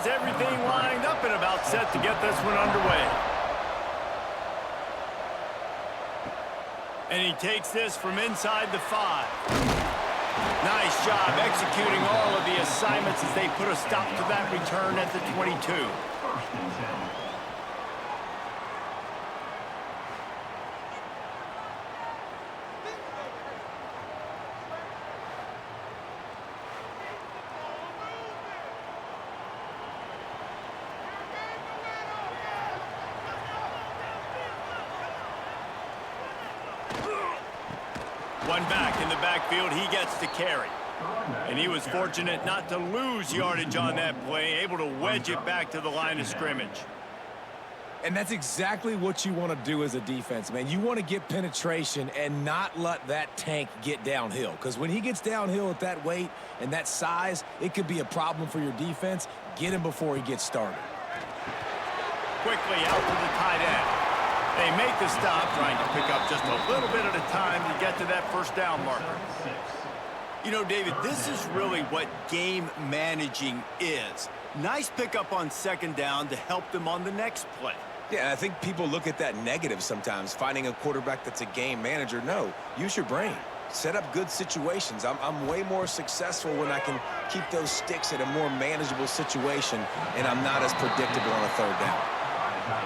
has everything lined up and about set to get this one underway. And he takes this from inside the 5. Nice job executing all of the assignments as they put a stop to that return at the 22. One back in the backfield, he gets to carry. And he was fortunate not to lose yardage on that play, able to wedge it back to the line of scrimmage. And that's exactly what you want to do as a defense, man. You want to get penetration and not let that tank get downhill. Because when he gets downhill at that weight and that size, it could be a problem for your defense. Get him before he gets started. Quickly out to the tight end. They make the stop, trying to pick up just a little bit at a time to get to that first down marker. You know, David, this is really what game managing is. Nice pickup on second down to help them on the next play. Yeah, I think people look at that negative sometimes, finding a quarterback that's a game manager. No, use your brain. Set up good situations. I'm way more successful when I can keep those sticks at a more manageable situation, and I'm not as predictable on a third down.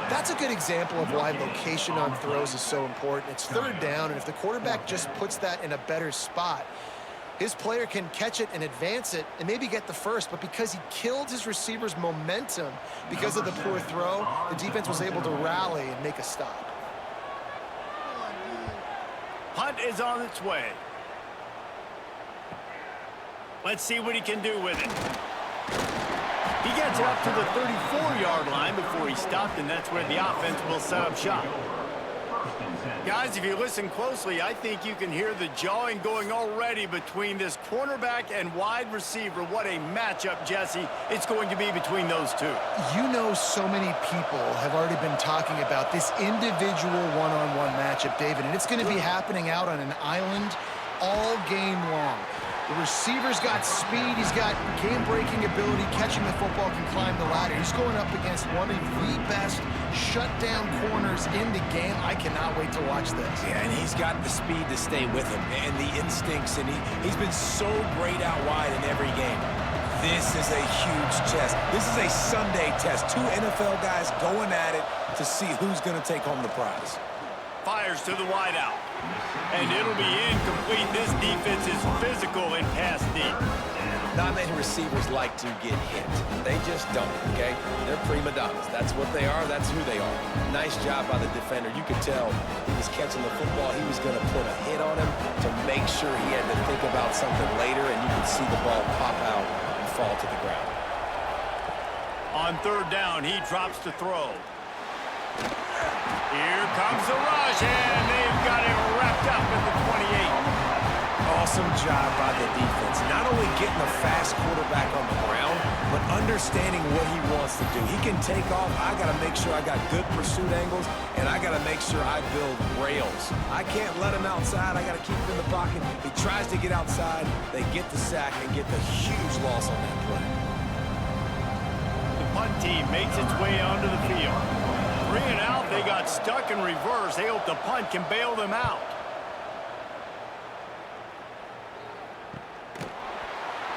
That's a good example of why location on throws is so important. It's third down, and if the quarterback just puts that in a better spot, his player can catch it and advance it and maybe get the first, but because he killed his receiver's momentum because of the poor throw, the defense was able to rally and make a stop. Punt is on its way. Let's see what he can do with it. He gets it up to the 34-yard line before he stopped, and that's where the offense will set up shop. Guys, if you listen closely, I think you can hear the jawing going already between this cornerback and wide receiver. What a matchup, Jesse, it's going to be between those two. You know, so many people have already been talking about this individual one-on-one matchup, David, and it's going to be happening out on an island all game long. The receiver's got speed, he's got game-breaking ability, catching the football, can climb the ladder. He's going up against one of the best shutdown corners in the game. I cannot wait to watch this. Yeah, and he's got the speed to stay with him and the instincts, and he's been so great out wide in every game. This is a huge test. This is a Sunday test. Two NFL guys going at it to see who's going to take home the prize. Fires to the wideout. And it'll be incomplete. This defense is physical and pass deep. Not many receivers like to get hit. They just don't, okay? They're prima donnas. That's what they are. That's who they are. Nice job by the defender. You could tell he was catching the football. He was going to put a hit on him to make sure he had to think about something later, and you could see the ball pop out and fall to the ground. On third down, he drops to throw. Here comes the rush, and they've got it wrapped up at the 28. Awesome job by the defense. Not only getting a fast quarterback on the ground, but understanding what he wants to do. He can take off. I got to make sure I got good pursuit angles, and I got to make sure I build rails. I can't let him outside. I got to keep him in the pocket. He tries to get outside. They get the sack and get the huge loss on that play. The punt team makes its way onto the field. 3 and out, they got stuck in reverse. They hope the punt can bail them out.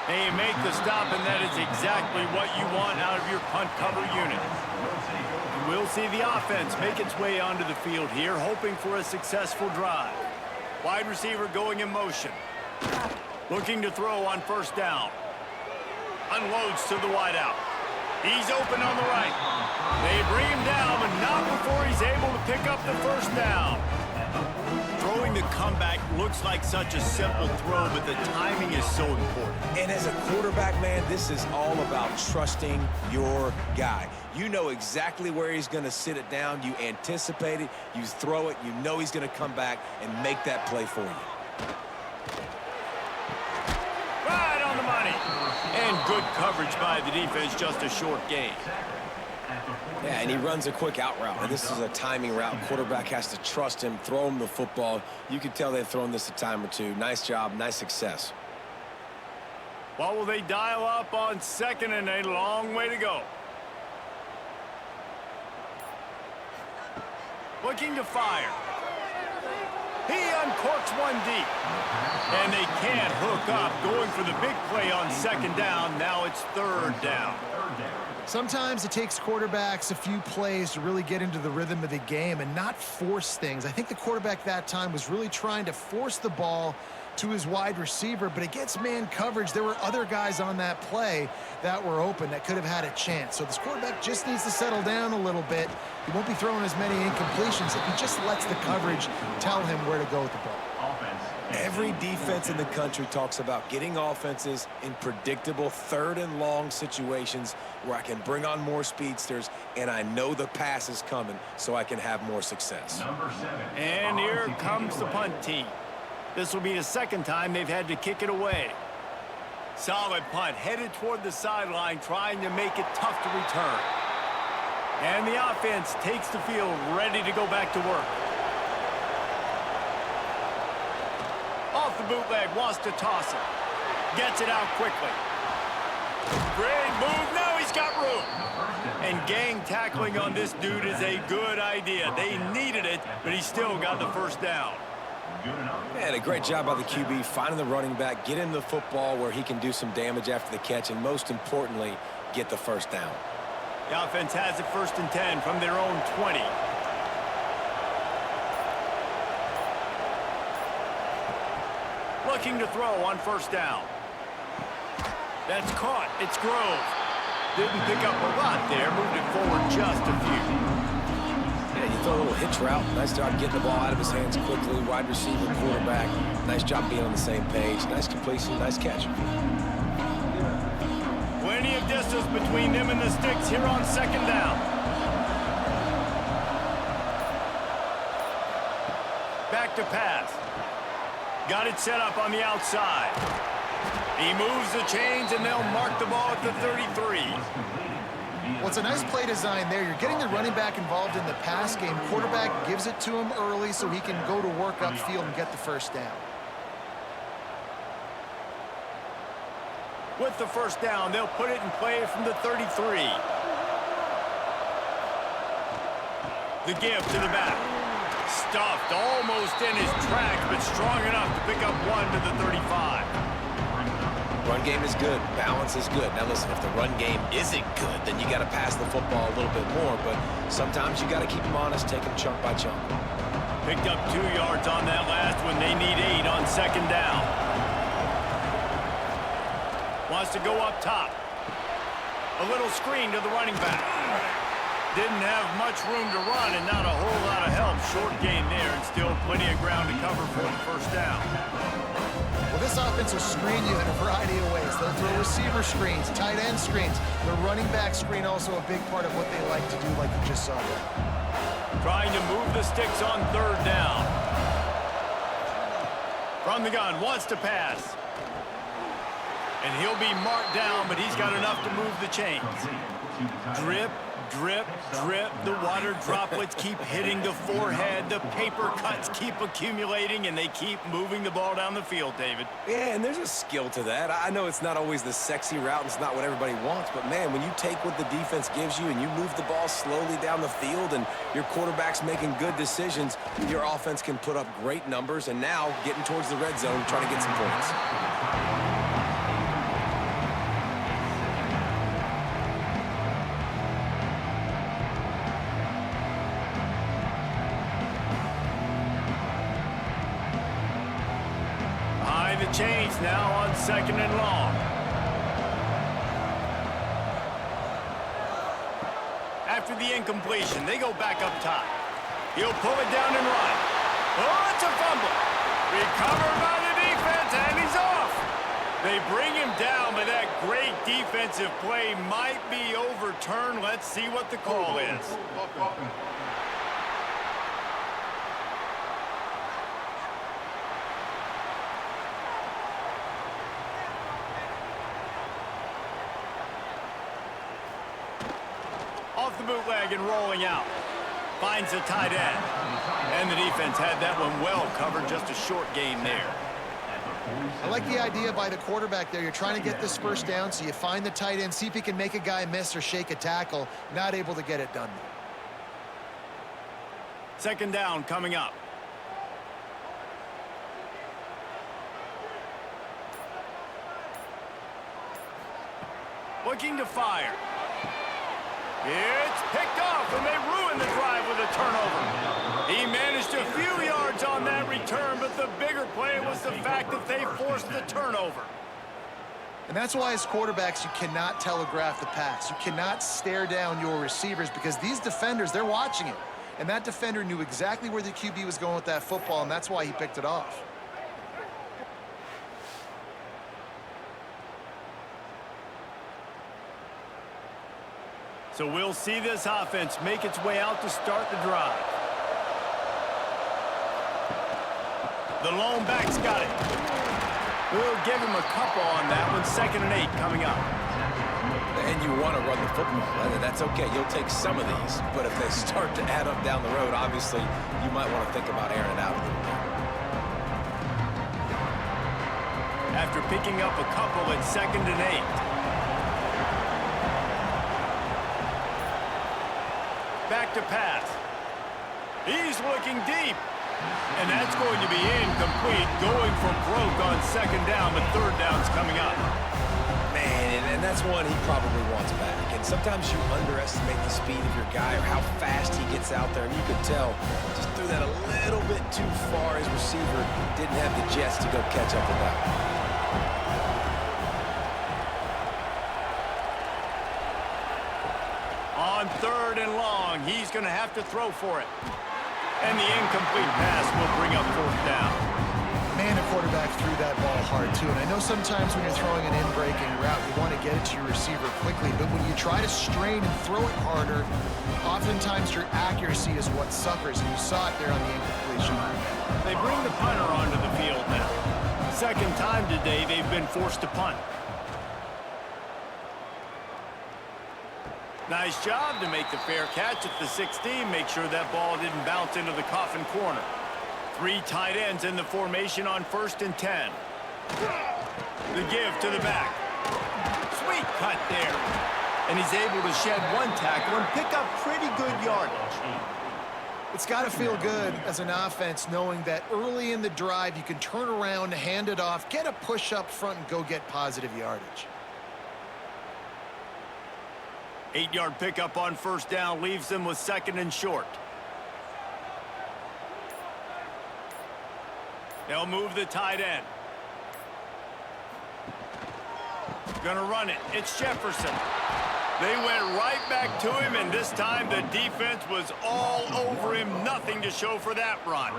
They make the stop, and that is exactly what you want out of your punt cover unit. We'll see the offense make its way onto the field here, hoping for a successful drive. Wide receiver going in motion. Looking to throw on first down. Unloads to the wideout. He's open on the right. They bring him down, but not before he's able to pick up the first down. Throwing the comeback looks like such a simple throw, but the timing is so important. And as a quarterback, man, this is all about trusting your guy. You know exactly where he's going to sit it down. You anticipate it. You throw it. You know he's going to come back and make that play for you. Right on the money. And good coverage by the defense, just a short gain. Yeah, and he runs a quick out route. And this is a timing route. Quarterback has to trust him, throw him the football. You can tell they've thrown this a time or two. Nice job, nice success. What will they dial up on second and a long way to go? Looking to fire. He uncorks one deep. And they can't hook up. Going for the big play on second down. Now it's third down. Sometimes it takes quarterbacks a few plays to really get into the rhythm of the game and not force things. I think the quarterback that time was really trying to force the ball to his wide receiver, but against man coverage, there were other guys on that play that were open that could have had a chance. So this quarterback just needs to settle down a little bit. He won't be throwing as many incompletions if he just lets the coverage tell him where to go with the ball. Every defense in the country talks about getting offenses in predictable third and long situations where I can bring on more speedsters and I know the pass is coming so I can have more success. And here comes the punt team. This will be the second time they've had to kick it away. Solid punt, headed toward the sideline, trying to make it tough to return. And the offense takes the field, ready to go back to work. Off the bootleg, wants to toss it. Gets it out quickly. Great move, now he's got room. And gang tackling on this dude is a good idea. They needed it, but he still got the first down. Man, a great job by the QB, finding the running back, get him the football where he can do some damage after the catch, and most importantly, get the first down. The offense has it 1st and 10 from their own 20. Looking to throw on 1st down. That's caught. It's Grove. Didn't pick up a lot there. Moved it forward just a few. Yeah, you throw a little hitch route. Nice job getting the ball out of his hands quickly. Wide receiver, quarterback. Nice job being on the same page. Nice completion, nice catch. Plenty of distance between them and the sticks here on 2nd down. Back to pass. Got it set up on the outside. He moves the chains, and they'll mark the ball at the 33. Well, it's a nice play design there. You're getting the running back involved in the pass game. Quarterback gives it to him early so he can go to work upfield and get the first down. With the first down, they'll put it in play from the 33. The give to the back. Stuffed almost in his tracks, but strong enough to pick up one to the 35. Run game is good. Balance is good. Now listen, if the run game isn't good, then you got to pass the football a little bit more. But sometimes you got to keep them honest, take them chunk by chunk. Picked up 2 yards on that last one. They need 8 on 2nd down. Wants to go up top. A little screen to the running back. Didn't have much room to run and not a whole lot of help. Short gain there and still plenty of ground to cover for the first down. Well, this offense will screen you in a variety of ways. They'll throw receiver screens, tight end screens. The running back screen also a big part of what they like to do, like you just saw there. Trying to move the sticks on 3rd down. From the gun, wants to pass. And he'll be marked down, but he's got enough to move the chains. Drip, drip, drip. The water droplets keep hitting the forehead. The paper cuts keep accumulating, and they keep moving the ball down the field, David. Yeah, and there's a skill to that. I know it's not always the sexy route, and it's not what everybody wants, but man, when you take what the defense gives you and you move the ball slowly down the field and your quarterback's making good decisions, your offense can put up great numbers, and now getting towards the red zone, trying to get some points. Chains now on 2nd and long. After the incompletion, they go back up top. He'll pull it down and run. Oh, it's a fumble. Recovered by the defense, and he's off. They bring him down, but that great defensive play might be overturned. Let's see what the call is. Off the bootleg and rolling out. Finds the tight end. And the defense had that one well covered. Just a short gain there. I like the idea by the quarterback there. You're trying to get this first down, so you find the tight end, see if he can make a guy miss or shake a tackle. Not able to get it done. Second down coming up. Looking to fire. It's picked off, and they ruin the drive with a turnover. He managed a few yards on that return, but the bigger play was the fact that they forced the turnover. And that's why as quarterbacks, you cannot telegraph the pass. You cannot stare down your receivers because these defenders, they're watching it. And that defender knew exactly where the QB was going with that football, and that's why he picked it off. So we'll see this offense make its way out to start the drive. The lone back's got it. We'll give him a couple on that one. 2nd and 8 coming up. And you want to run the football. That's okay. You'll take some of these. But if they start to add up down the road, obviously, you might want to think about airing it out a little bit. After picking up a couple at 2nd and 8. Back to pass. He's looking deep. And that's going to be incomplete. Going for broke on 2nd down, but 3rd down's coming up. Man, and that's one he probably wants back. And sometimes you underestimate the speed of your guy or how fast he gets out there. And you could tell just threw that a little bit too far. His receiver didn't have the jets to go catch up with that one. On 3rd and long, he's going to have to throw for it. And the incomplete pass will bring up 4th down. Man, the quarterback threw that ball hard, too. And I know sometimes when you're throwing an in-breaking route, you want to get it to your receiver quickly. But when you try to strain and throw it harder, oftentimes your accuracy is what suffers. And you saw it there on the incompletion. They bring the punter onto the field now. 2nd time today they've been forced to punt. Nice job to make the fair catch at the 16. Make sure that ball didn't bounce into the coffin corner. 3 tight ends in the formation on 1st and 10. The give to the back. Sweet cut there. And he's able to shed 1 tackle and pick up pretty good yardage. It's got to feel good as an offense knowing that early in the drive you can turn around, hand it off, get a push up front, and go get positive yardage. 8-yard pickup on 1st down leaves them with 2nd and short. They'll move the tight end. Gonna run it. It's Jefferson. They went right back to him, and this time the defense was all over him. Nothing to show for that run.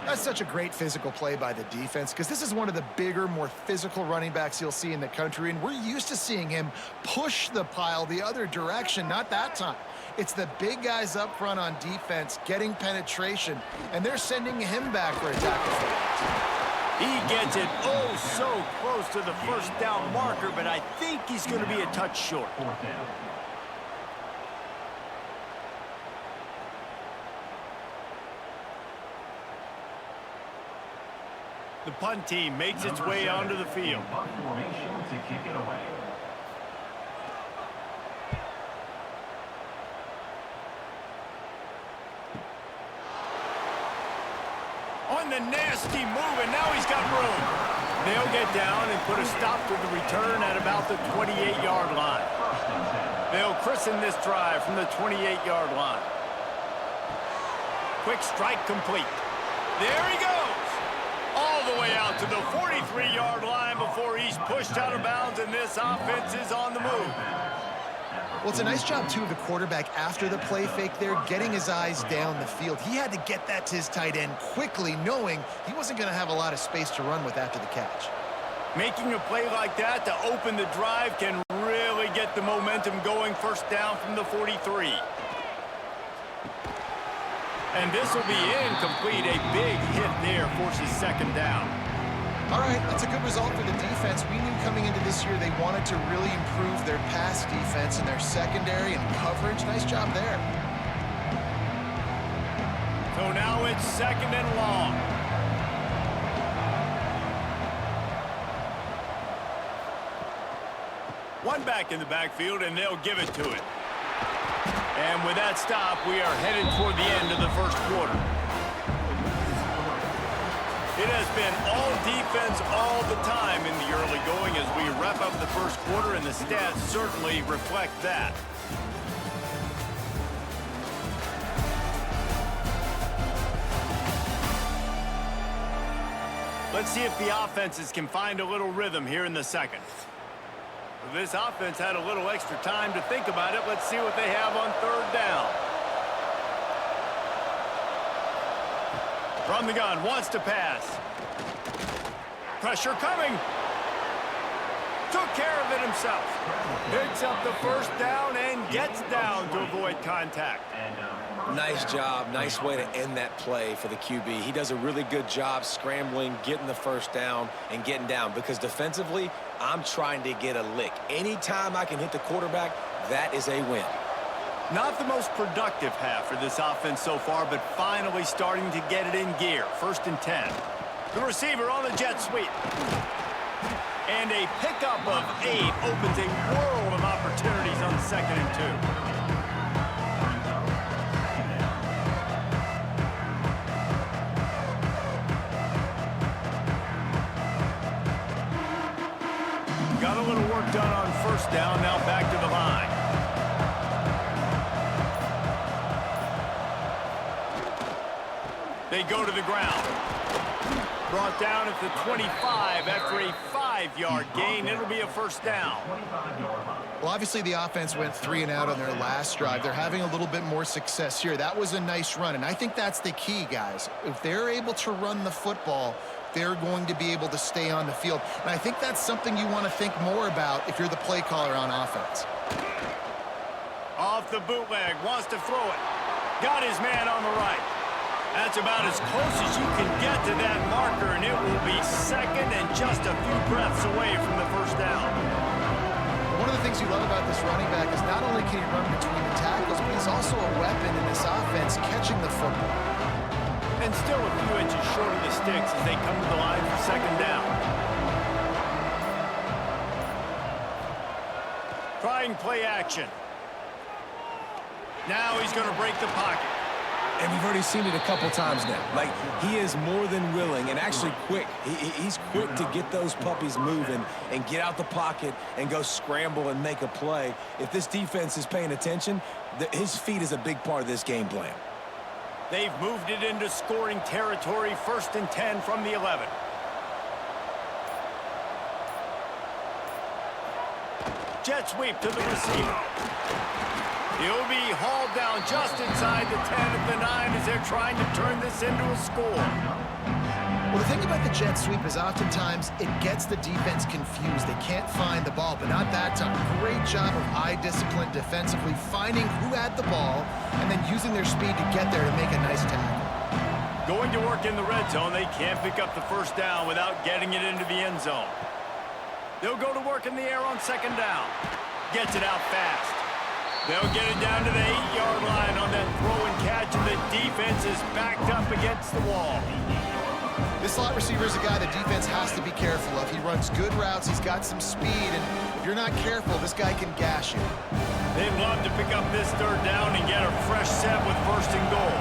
That's such a great physical play by the defense because this is one of the bigger, more physical running backs you'll see in the country, and we're used to seeing him push the pile the other direction. Not that time. It's the big guys up front on defense getting penetration, and they're sending him back for a tackle for it. He gets it oh so close to the 1st down marker, but I think he's going to be a touch short. The punt team makes its way onto the field. On the nasty move, and now he's got room. They'll get down and put a stop to the return at about the 28-yard line. They'll christen this drive from the 28-yard line. Quick strike complete. There he goes. All the way out to the 43-yard line before he's pushed out of bounds, and this offense is on the move. Well, it's a nice job, too, of the quarterback after the play fake there, getting his eyes down the field. He had to get that to his tight end quickly, knowing he wasn't going to have a lot of space to run with after the catch. Making a play like that to open the drive can really get the momentum going. 1st down from the 43. And this will be incomplete. A big hit there forces 2nd down. All right, that's a good result for the defense. We knew coming into this year they wanted to really improve their pass defense and their secondary and coverage. Nice job there. So now it's 2nd and long. One back in the backfield, and they'll give it to it. And with that stop, we are headed toward the end of the first quarter. It has been all defense all the time in the early going as we wrap up the first quarter, and the stats certainly reflect that. Let's see if the offenses can find a little rhythm here in the second. This offense had a little extra time to think about it. Let's see what they have on third down. From the gun, wants to pass. Pressure coming. Took care of it himself. Picks up the first down and gets down to avoid contact. Nice job. Nice way to end that play for the QB. He does a really good job scrambling, getting the first down, and getting down. Because defensively, I'm trying to get a lick. Anytime I can hit the quarterback, that is a win. Not the most productive half for this offense so far, but finally starting to get it in gear. 1st and 10. The receiver on the jet sweep. And a pickup of 8 opens a world of opportunities on 2nd and 2. Got a little work done on 1st down, now back to the line. They go to the ground. Brought down at the 25 after a 5-yard gain. It'll be a 1st down. Well, obviously the offense went 3 and out on their last drive. They're having a little bit more success here. That was a nice run, and I think that's the key, guys. If they're able to run the football, they're going to be able to stay on the field. And I think that's something you want to think more about if you're the play caller on offense. Off the bootleg, wants to throw it. Got his man on the right. That's about as close as you can get to that marker, and it will be 2nd and just a few breaths away from the 1st down. One of the things you love about this running back is not only can he run between the tackles, but he's also a weapon in this offense catching the football. And still a few inches short of the sticks as they come to the line for 2nd down. Trying play action. Now he's going to break the pocket. And we've already seen it a couple times now. Like, he is more than willing and actually quick. He's quick to get those puppies moving and get out the pocket and go scramble and make a play. If this defense is paying attention, his feet is a big part of this game plan. They've moved it into scoring territory. 1st and 10 from the 11. Jet sweep to the receiver. He'll be hauled down just inside the 10 of the 9 as they're trying to turn this into a score. Well, the thing about the jet sweep is oftentimes it gets the defense confused. They can't find the ball, but not that time. Great job of eye discipline defensively, finding who had the ball and then using their speed to get there to make a nice tackle. Going to work in the red zone. They can't pick up the 1st down without getting it into the end zone. They'll go to work in the air on 2nd down. Gets it out fast. They'll get it down to the 8-yard line on that throw and catch, and the defense is backed up against the wall. This slot receiver is a guy the defense has to be careful of. He runs good routes, he's got some speed, and if you're not careful, this guy can gash you. They'd love to pick up this 3rd down and get a fresh set with 1st and goal.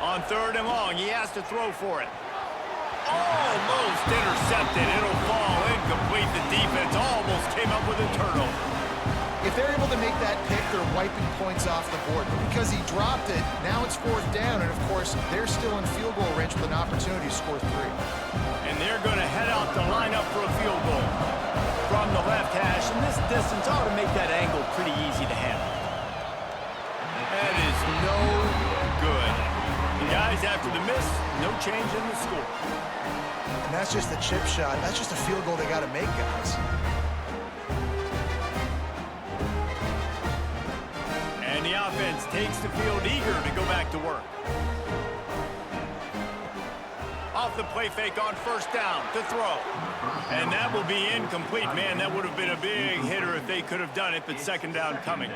On 3rd and long, he has to throw for it. Almost intercepted. It'll fall incomplete. The defense almost came up with a turnover. If they're able to make that pick, they're wiping points off the board. But because he dropped it, now it's 4th down, and of course, they're still in field goal range with an opportunity to score 3. And they're going to head out to line up for a field goal. From the left hash, and this distance ought to make that angle pretty easy to handle. That is no good. The guys after the miss, no change in the score. And that's just a chip shot. That's just a field goal they got to make, guys. And the offense takes the field eager to go back to work. Off the play fake on 1st down to throw. And that will be incomplete. Man, that would have been a big hitter if they could have done it, but 2nd down coming.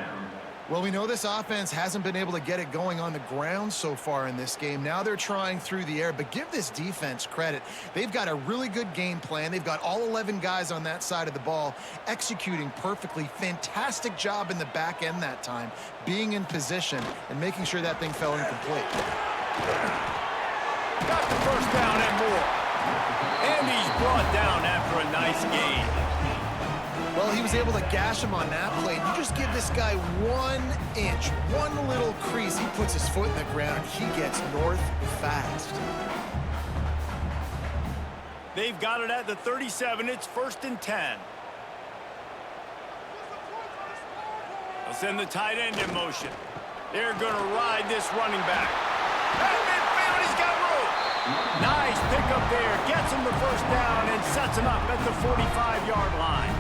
Well, we know this offense hasn't been able to get it going on the ground so far in this game. Now they're trying through the air, but give this defense credit. They've got a really good game plan. They've got all 11 guys on that side of the ball executing perfectly. Fantastic job in the back end that time, being in position and making sure that thing fell incomplete. Got the first down and more. And he's brought down after a nice gain. Well, he was able to gash him on that play. You just give this guy 1 inch, one little crease. He puts his foot in the ground, and he gets north fast. They've got it at the 37. It's 1st and 10. They'll send the tight end in motion. They're going to ride this running back. At midfield, he's got room. Nice pickup there. Gets him the first down and sets him up at the 45-yard line.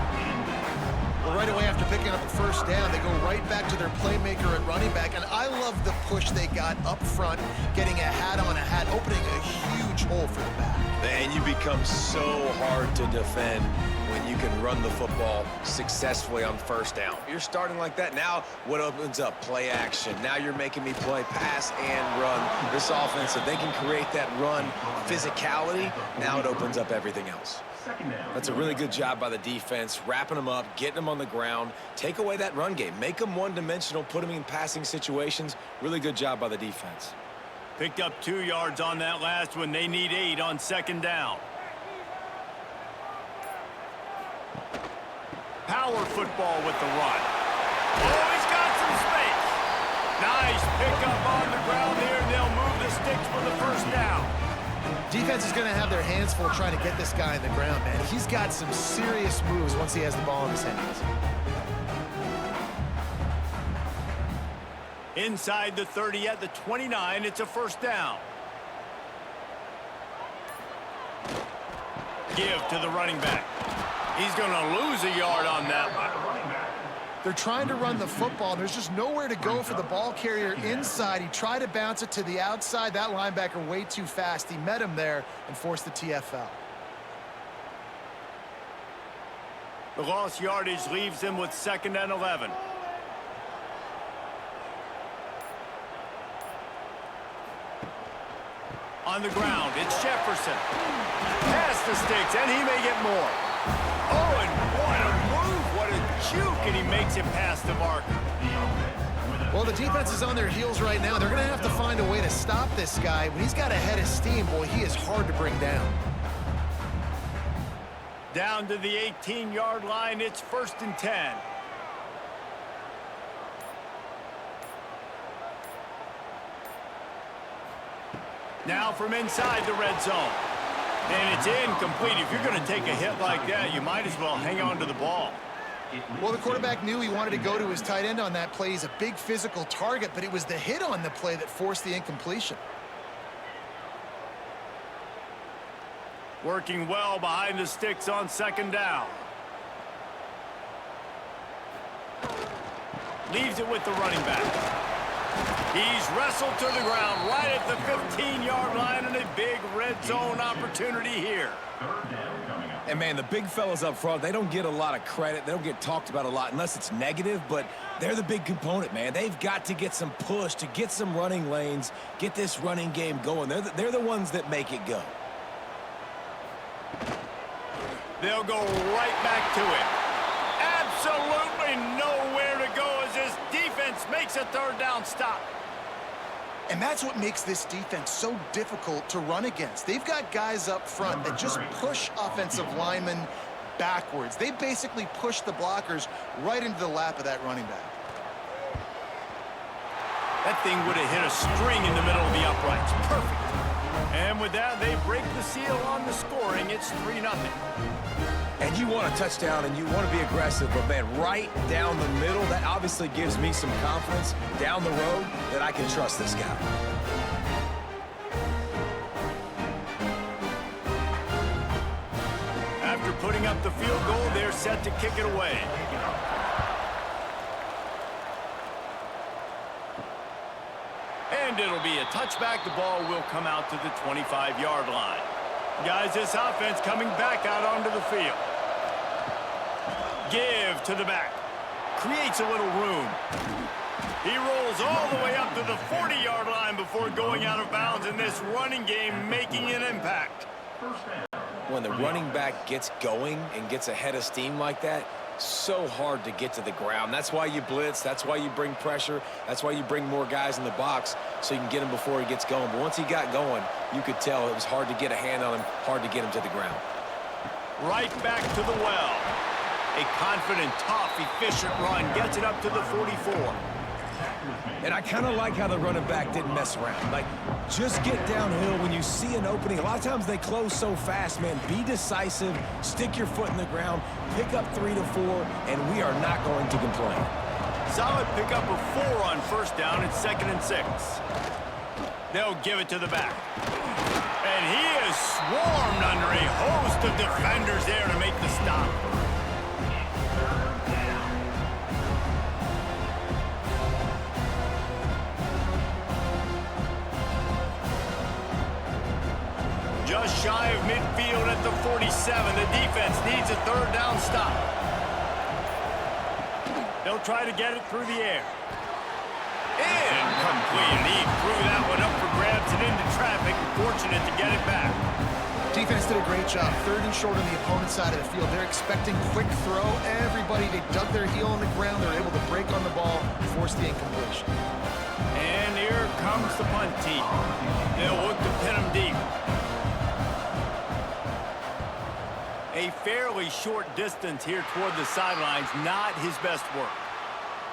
Well, right away after picking up the first down, they go right back to their playmaker at running back. And I love the push they got up front, getting a hat on a hat, opening a huge hole for the back. And you become so hard to defend when you can run the football successfully on first down. You're starting like that. Now what opens up? Play action. Now you're making me play pass and run. This offense, if they can create that run physicality, now it opens up everything else. That's a really good job by the defense, wrapping them up, getting them on the ground, take away that run game, make them one-dimensional, put them in passing situations. Really good job by the defense. Picked up 2 yards on that last one. They need 8 on 2nd down. Power football with the run. Oh, he's got some space. Nice pickup on the ground there, and they'll move the sticks for the first down. Defense is going to have their hands full trying to get this guy in the ground, man. He's got some serious moves once he has the ball in his hands. Inside the 30 at the 29, it's a first down. Give to the running back. He's going to lose a yard on that one. They're trying to run the football. There's just nowhere to go for the ball carrier inside. He tried to bounce it to the outside. That linebacker way too fast. He met him there and forced the TFL. The lost yardage leaves him with 2nd and 11. On the ground, it's Jefferson. Past the sticks, and he may get more. Oh, and what a move, what a juke, and he makes it past the marker. Well, the defense is on their heels right now. They're going to have to find a way to stop this guy. When he's got a head of steam, boy, he is hard to bring down. Down to the 18-yard line, it's 1st and 10. Now from inside the red zone. And it's incomplete. If you're going to take a hit like that, you might as well hang on to the ball. Well, the quarterback knew he wanted to go to his tight end on that play. He's a big physical target, but it was the hit on the play that forced the incompletion. Working well behind the sticks on 2nd down. Leaves it with the running back. He's wrestled to the ground right at the 15-yard line, and a big red zone opportunity here. And, man, the big fellas up front, they don't get a lot of credit. They don't get talked about a lot unless it's negative, but they're the big component, man. They've got to get some push to get some running lanes, get this running game going. They're the ones that make it go. They'll go right back to it. Absolutely nowhere to go as this defense makes a 3rd down stop. And that's what makes this defense so difficult to run against. They've got guys up front that just push offensive linemen backwards. They basically push the blockers right into the lap of that running back. That thing would have hit a string in the middle of the uprights. Perfect. And with that, they break the seal on the scoring. It's 3-0. And you want a touchdown and you want to be aggressive, but, man, right down the middle, that obviously gives me some confidence down the road that I can trust this guy. After putting up the field goal, they're set to kick it away. And it'll be a touchback. The ball will come out to the 25-yard line. Guys, this offense coming back out onto the field. Give to the back. Creates a little room. He rolls all the way up to the 40-yard line before going out of bounds in this running game, making an impact. When the running back gets going and gets ahead of steam like that, so hard to get to the ground. That's why you blitz. That's why you bring pressure. That's why you bring more guys in the box so you can get him before he gets going. But once he got going, you could tell it was hard to get a hand on him, hard to get him to the ground. Right back to the well. A confident, tough, efficient run gets it up to the 44. And I kind of like how the running back didn't mess around. Like, just get downhill when you see an opening. A lot of times they close so fast, man. Be decisive, stick your foot in the ground, pick up 3 to 4, and we are not going to complain. Solid pickup of 4 on first down. It's 2nd and 6. They'll give it to the back. And he is swarmed under a host of defenders there to make the stop. Just shy of midfield at the 47. The defense needs a 3rd down stop. They'll try to get it through the air. Incomplete. He threw that one up for grabs and into traffic. Fortunate to get it back. Defense did a great job. 3rd and short on the opponent's side of the field. They're expecting quick throw. Everybody, they dug their heel on the ground. They're able to break on the ball, force the incompletion. And here comes the punt team. They'll look to pin him deep. A fairly short distance here toward the sidelines, not his best work.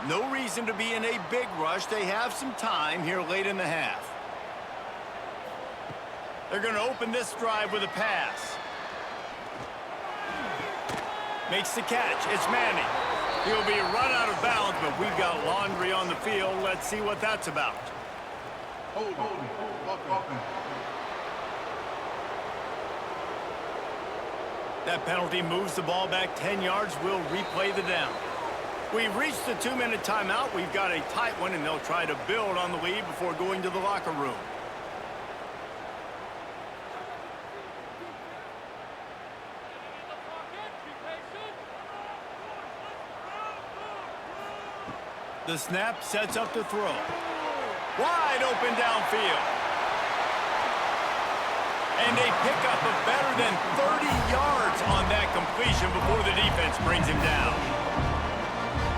No reason to be in a big rush. They have some time here late in the half. They're going to open this drive with a pass. Makes the catch. It's Manning. He'll be run out of bounds, but we've got laundry on the field. Let's see what that's about. Hold. That penalty moves the ball back 10 yards. We'll replay the down. We've reached the 2-minute timeout. We've got a tight one, and they'll try to build on the lead before going to the locker room. The snap sets up the throw. Wide open downfield. And a pickup of better than 30 yards on that completion before the defense brings him down.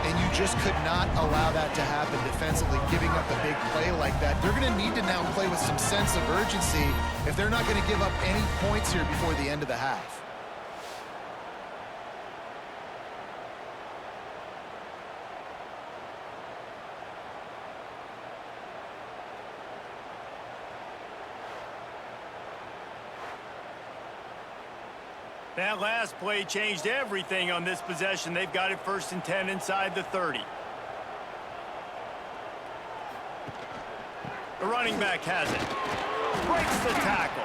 And you just could not allow that to happen defensively, giving up a big play like that. They're going to need to now play with some sense of urgency if they're not going to give up any points here before the end of the half. That last play changed everything on this possession. They've got it 1st and 10 inside the 30. The running back has it. Breaks the tackle.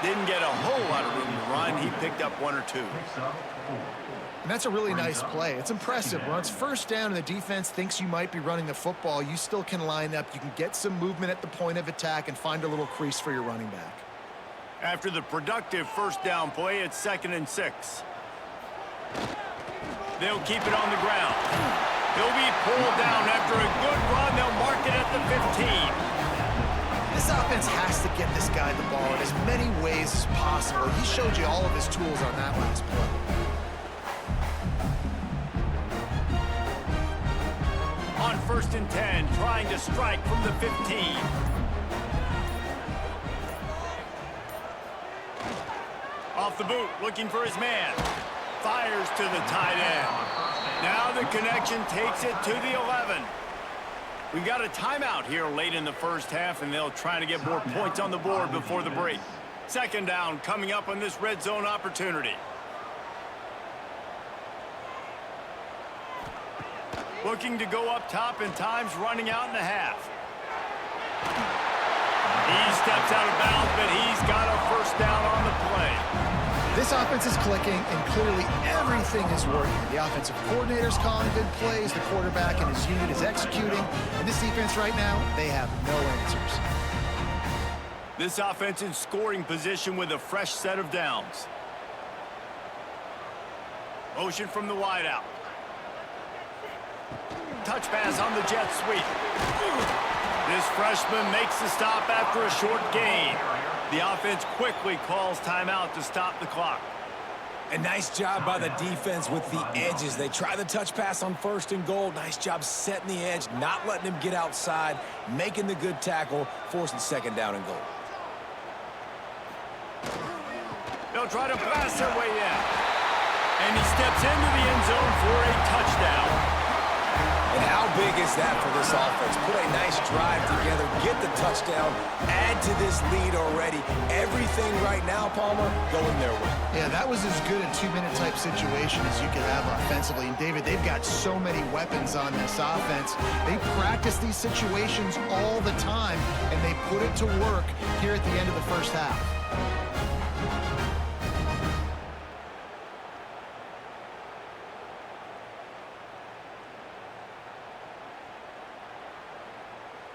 Didn't get a whole lot of room to run. He picked up 1 or 2. And that's a really nice play. It's impressive. When it's 1st down and the defense thinks you might be running the football, you still can line up. You can get some movement at the point of attack and find a little crease for your running back. After the productive 1st down play, it's 2nd and 6. They'll keep it on the ground. He'll be pulled down after a good run. They'll mark it at the 15. This offense has to get this guy the ball in as many ways as possible. He showed you all of his tools on that last play. On 1st and 10, trying to strike from the 15. Off the boot, looking for his man. Fires to the tight end. Now the connection takes it to the 11. We've got a timeout here late in the 1st half, and they'll try to get more points on the board before the break. 2nd down coming up on this red zone opportunity. Looking to go up top, and time's running out in the half. He steps out of bounds, but he's got a 1st down on the play. This offense is clicking, and clearly everything is working. The offensive coordinator's calling good plays, the quarterback and his unit is executing, and this defense right now, they have no answers. This offense in scoring position with a fresh set of downs. Motion from the wideout. touch pass on the jet sweep. This freshman makes the stop after a short gain. The offense quickly calls timeout to stop the clock. A nice job by the defense with the edges. They try the touch pass on 1st and goal. Nice job setting the edge, not letting him get outside, making the good tackle, forcing 2nd down and goal. They'll try to blast their way in. And he steps into the end zone for a touchdown. And how big is that for this offense? Put a nice drive together, get the touchdown, add to this lead already. Everything right now, Palmer, going their way. Yeah, that was as good a 2-minute type situation as you could have offensively. And David, they've got so many weapons on this offense. They practice these situations all the time, and they put it to work here at the end of the first half.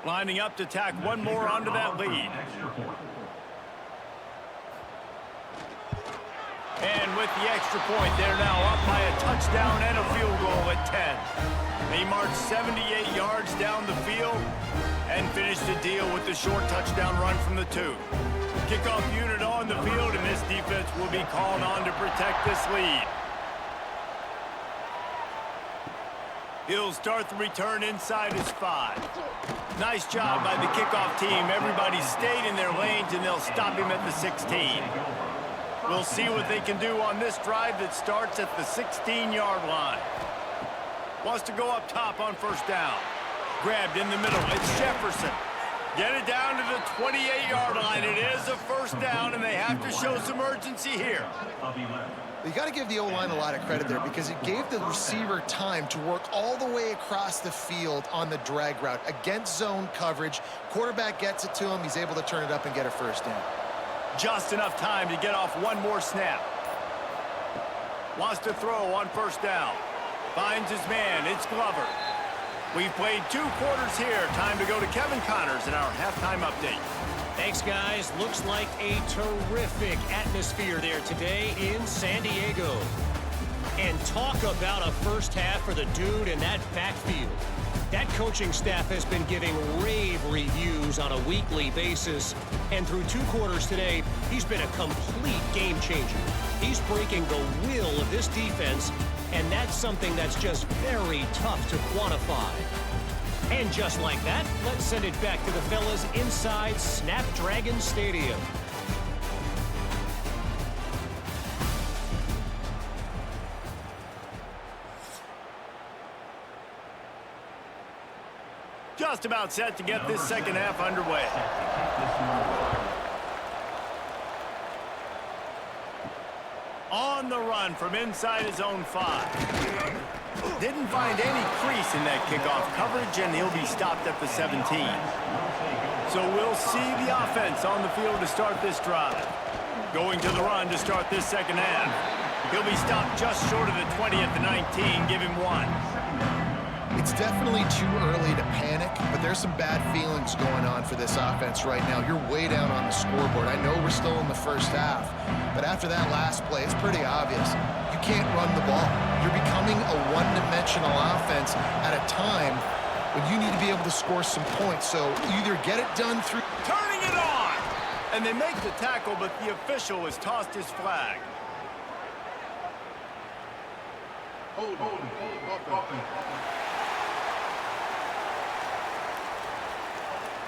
Lining up to tack one more onto that lead. And with the extra point, they're now up by a touchdown and a field goal at 10. They marched 78 yards down the field and finished the deal with the short touchdown run from the 2. Kickoff unit on the field, and this defense will be called on to protect this lead. He'll start the return inside his 5. Nice job by the kickoff team. Everybody stayed in their lanes, and they'll stop him at the 16. We'll see what they can do on this drive that starts at the 16-yard line. Wants to go up top on 1st down. Grabbed in the middle. It's Jefferson. Get it down to the 28-yard line. It is a 1st down, and they have to show some urgency here. You got to give the O-line a lot of credit there because it gave the receiver time to work all the way across the field on the drag route against zone coverage. Quarterback gets it to him. He's able to turn it up and get a 1st down. Just enough time to get off one more snap. Wants to throw on 1st down. Finds his man. It's Glover. We've played 2 quarters here. Time to go to Kevin Connors in our halftime update. Thanks, guys. Looks like a terrific atmosphere there today in San Diego. And talk about a first half for the dude in that backfield. That coaching staff has been giving rave reviews on a weekly basis. And through 2 quarters today, he's been a complete game changer. He's breaking the will of this defense, and that's something that's just very tough to quantify. And just like that, let's send it back to the fellas inside Snapdragon Stadium. Just about set to get this second half underway. On the run from inside his own 5. Didn't find any crease in that kickoff coverage, and he'll be stopped at the 17. So we'll see the offense on the field to start this drive. Going to the run to start this second half. He'll be stopped just short of the 20 at the 19. Give him 1. It's definitely too early to panic, but there's some bad feelings going on for this offense right now. You're way down on the scoreboard. I know we're still in the first half, but after that last play, it's pretty obvious. You can't run the ball. You're becoming a one-dimensional offense at a time when you need to be able to score some points. So either get it done through... Turning it on! And they make the tackle, but the official has tossed his flag. Hold.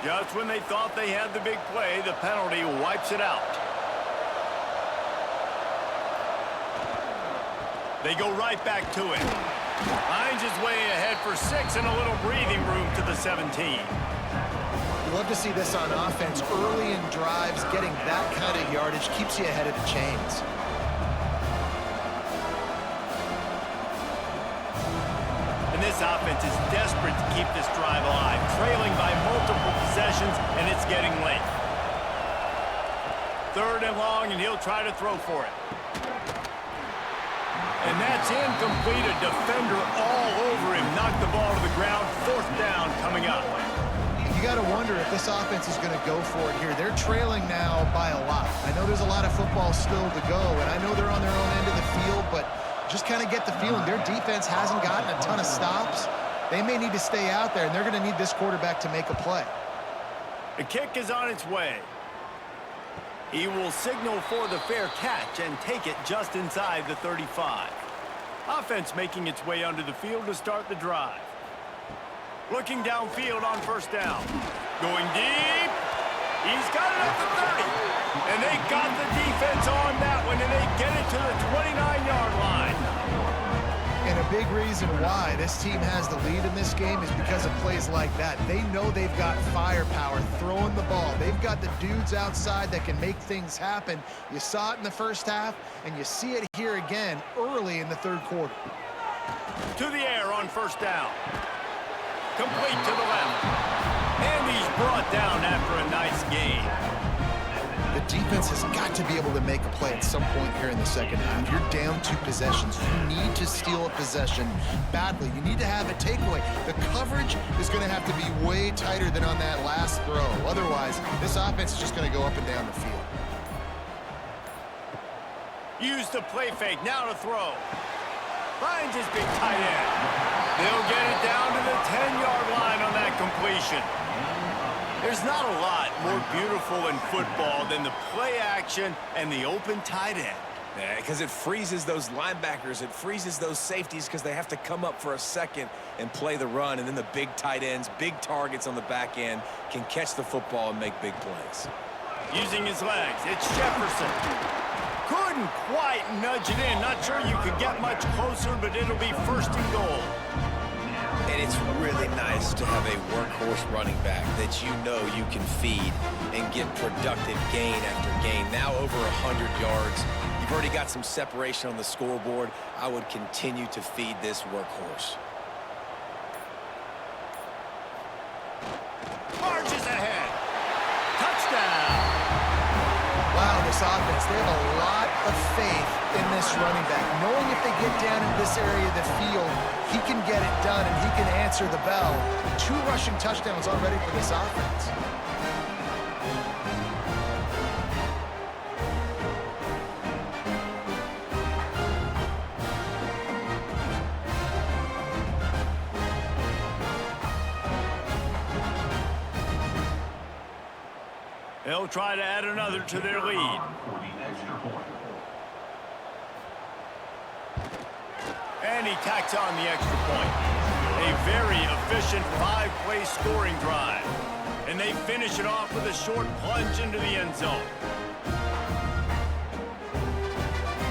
Just when they thought they had the big play, the penalty wipes it out. They go right back to it. Finds his way ahead for 6 and a little breathing room to the 17. You love to see this on offense. Early in drives, getting that kind of yardage keeps you ahead of the chains. And this offense is desperate to keep this drive alive, trailing by multiple possessions, and it's getting late. 3rd and long, and he'll try to throw for it. And that's incomplete. A defender all over him. Knocked the ball to the ground. 4th down coming up. You got to wonder if this offense is going to go for it here. They're trailing now by a lot. I know there's a lot of football still to go, and I know they're on their own end of the field, but just kind of get the feeling their defense hasn't gotten a ton of stops. They may need to stay out there, and they're going to need this quarterback to make a play. The kick is on its way. He will signal for the fair catch and take it just inside the 35. Offense making its way onto the field to start the drive. Looking downfield on first down. Going deep. He's got it at the 30. And they got the defense on that one, and they get it to the 29-yard line. And a big reason why this team has the lead in this game is because of plays like that. They know they've got firepower throwing the ball. They've got the dudes outside that can make things happen. You saw it in the first half, and you see it here again early in the third quarter. To the air on first down. Complete to the left. And he's brought down after a nice gain. The defense has got to be able to make a play at some point here in the second half. You're down 2 possessions. You need to steal a possession badly. You need to have a takeaway. The coverage is going to have to be way tighter than on that last throw. Otherwise, this offense is just going to go up and down the field. Use the play fake. Now to throw. Finds his big tight end. They'll get it down to the 10-yard line on that completion. There's not a lot more beautiful in football than the play action and the open tight end. Yeah, because it freezes those linebackers. It freezes those safeties because they have to come up for a second and play the run. And then the big tight ends, big targets on the back end can catch the football and make big plays. Using his legs, it's Jefferson. Couldn't quite nudge it in. Not sure you could get much closer, but it'll be first and goal. And it's really nice to have a workhorse running back that you know you can feed and get productive gain after gain. Now over 100 yards. You've already got some separation on the scoreboard. I would continue to feed this workhorse. Marches ahead. Touchdown. Wow, this offense, they have a lot of faith in this running back. Knowing if they get down in this area of the field, he can get it done and he can answer the bell. 2 rushing touchdowns already for this offense. They'll try to add another to their lead. And he tacks on the extra point. A very efficient 5-play scoring drive. And they finish it off with a short plunge into the end zone.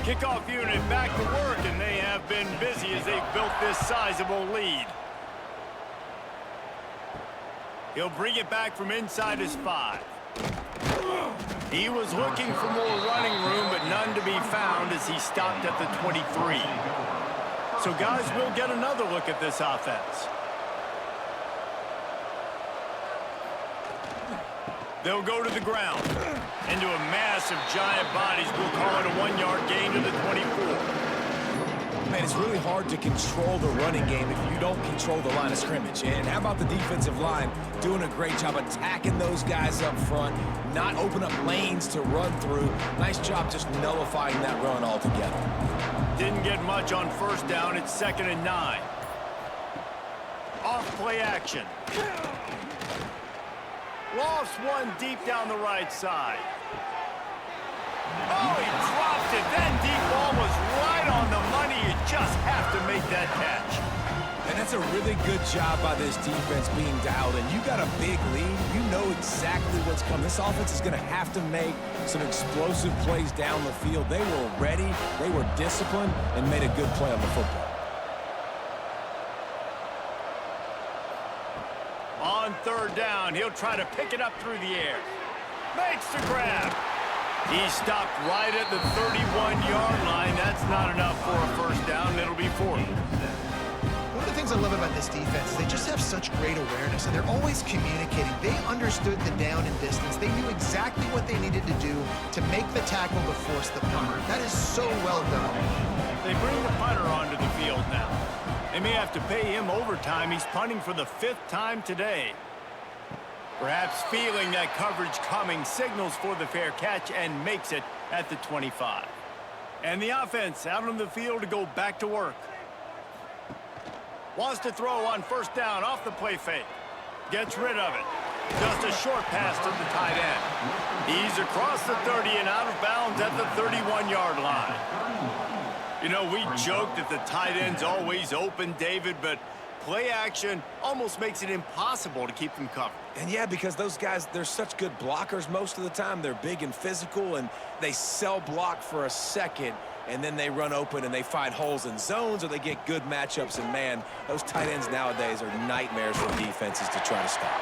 Kickoff unit back to work, and they have been busy as they've built this sizable lead. He'll bring it back from inside his 5. He was looking for more running room, but none to be found as he stopped at the 23. So, guys, we'll get another look at this offense. They'll go to the ground. Into a mass of giant bodies, we'll call it a 1-yard gain to the 24. Man, it's really hard to control the running game if you don't control the line of scrimmage. And how about the defensive line doing a great job attacking those guys up front, not open up lanes to run through. Nice job just nullifying that run altogether. Didn't get much on first down. It's 2nd and 9. Off play action. Lofts one deep down the right side. Oh, he dropped it. That deep ball was right on the money. You just have to make that catch. And that's a really good job by this defense being dialed in. You got a big lead. You know exactly what's coming. This offense is going to have to make some explosive plays down the field. They were ready. They were disciplined and made a good play on the football. On 3rd down, he'll try to pick it up through the air. Makes the grab. He stopped right at the 31-yard line. That's not enough for a first down. It'll be 4th. One of the things I love about this defense is they just have such great awareness, and they're always communicating. They understood the down and distance. They knew exactly what they needed to do to make the tackle to force the punter. That is so well done. They bring the punter onto the field now. They may have to pay him overtime. He's punting for the 5th time today. Perhaps feeling that coverage coming, signals for the fair catch and makes it at the 25. And the offense out on the field to go back to work. Wants to throw on first down off the play fake. Gets rid of it. Just a short pass to the tight end. He's across the 30 and out of bounds at the 31-yard line. You know, we joke that the tight end's always open, David, but play action almost makes it impossible to keep them covered. And yeah, because those guys, they're such good blockers most of the time. They're big and physical, and they cell block for a second, and then they run open and they find holes in zones, or they get good matchups. And man, those tight ends nowadays are nightmares for defenses to try to stop.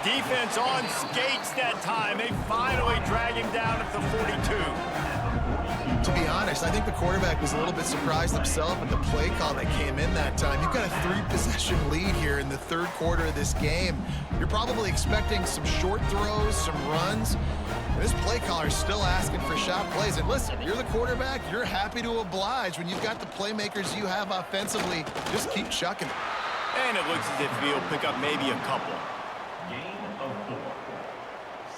Defense on skates that time. They finally drag him down at the 42. To be honest, I think the quarterback was a little bit surprised himself at the play call that came in that time. You've got a 3-possession lead here in the third quarter of this game. You're probably expecting some short throws, some runs. This play caller is still asking for shot plays. And listen, you're the quarterback. You're happy to oblige. When you've got the playmakers you have offensively, just keep chucking it. And it looks as if he'll pick up maybe a couple. Gain of 4.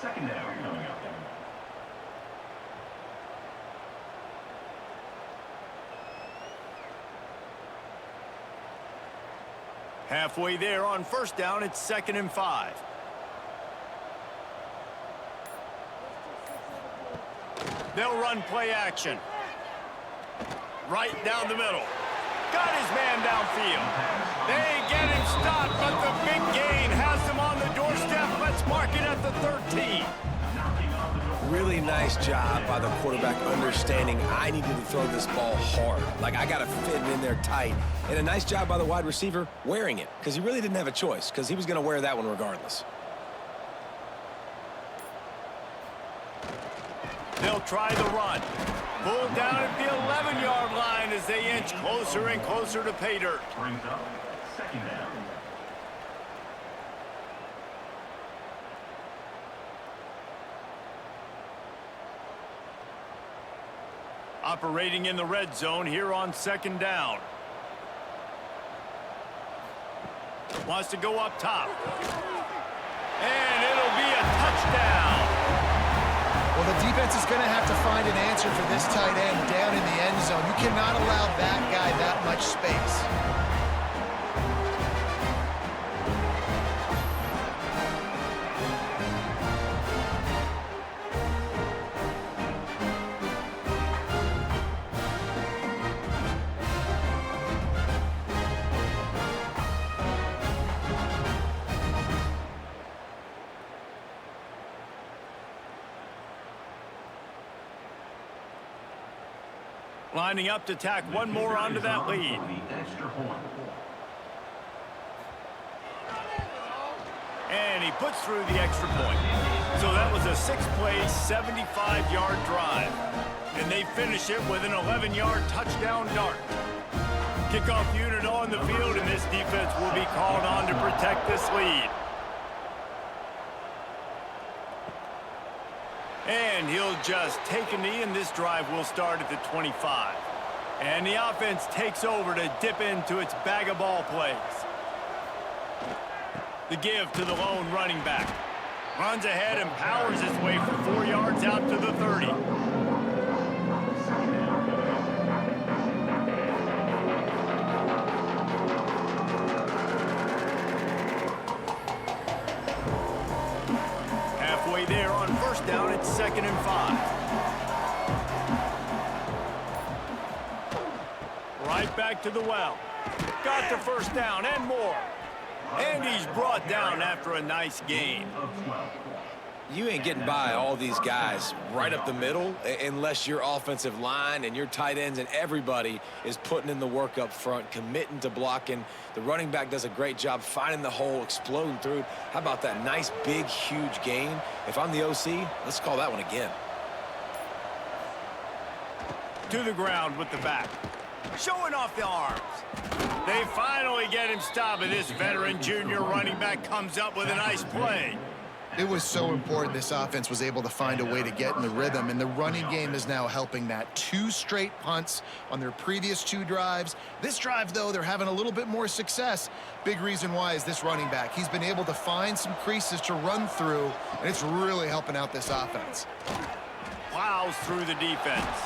Second down coming up. Halfway there on first down, it's 2nd and 5. They'll run play action. Right down the middle. Got his man downfield. They get him stopped, but the big gain has him on the doorstep. Let's mark it at the 13. Really nice job by the quarterback understanding I needed to throw this ball hard. Like, I got to fit it in there tight. And a nice job by the wide receiver wearing it, because he really didn't have a choice, because he was going to wear that one regardless. They'll try the run. Pulled down at the 11-yard line as they inch closer and closer to pay dirt. Brings up 2nd down. Operating in the red zone here on 2nd down. Wants to go up top. And it'll be a touchdown. Well, the defense is going to have to find an answer for this tight end down in the end zone. You cannot allow that guy that much space. Lining up to tack one more onto that lead. And he puts through the extra point. So that was a 6-play, 75-yard drive. And they finish it with an 11-yard touchdown dart. Kickoff unit on the field, and this defense will be called on to protect this lead. And he'll just take a knee, and this drive will start at the 25. And the offense takes over to dip into its bag of ball plays. The give to the lone running back. Runs ahead and powers his way for 4 yards out to the 30. Halfway there on first down, it's 2nd and 5. Right back to the well. Got the first down and more. And he's brought down after a nice gain. You ain't getting by all these guys right up the middle unless your offensive line and your tight ends and everybody is putting in the work up front, committing to blocking. The running back does a great job finding the hole, exploding through. How about that nice, big, huge gain? If I'm the OC, let's call that one again. To the ground with the back. Showing off the arms. They finally get him stopped, and this veteran junior running back comes up with a nice play. It was so important this offense was able to find a way to get in the rhythm, and the running game is now helping that. 2 straight punts on their previous 2 drives. This drive, though, they're having a little bit more success. Big reason why is this running back. He's been able to find some creases to run through, and it's really helping out this offense. Plows through the defense.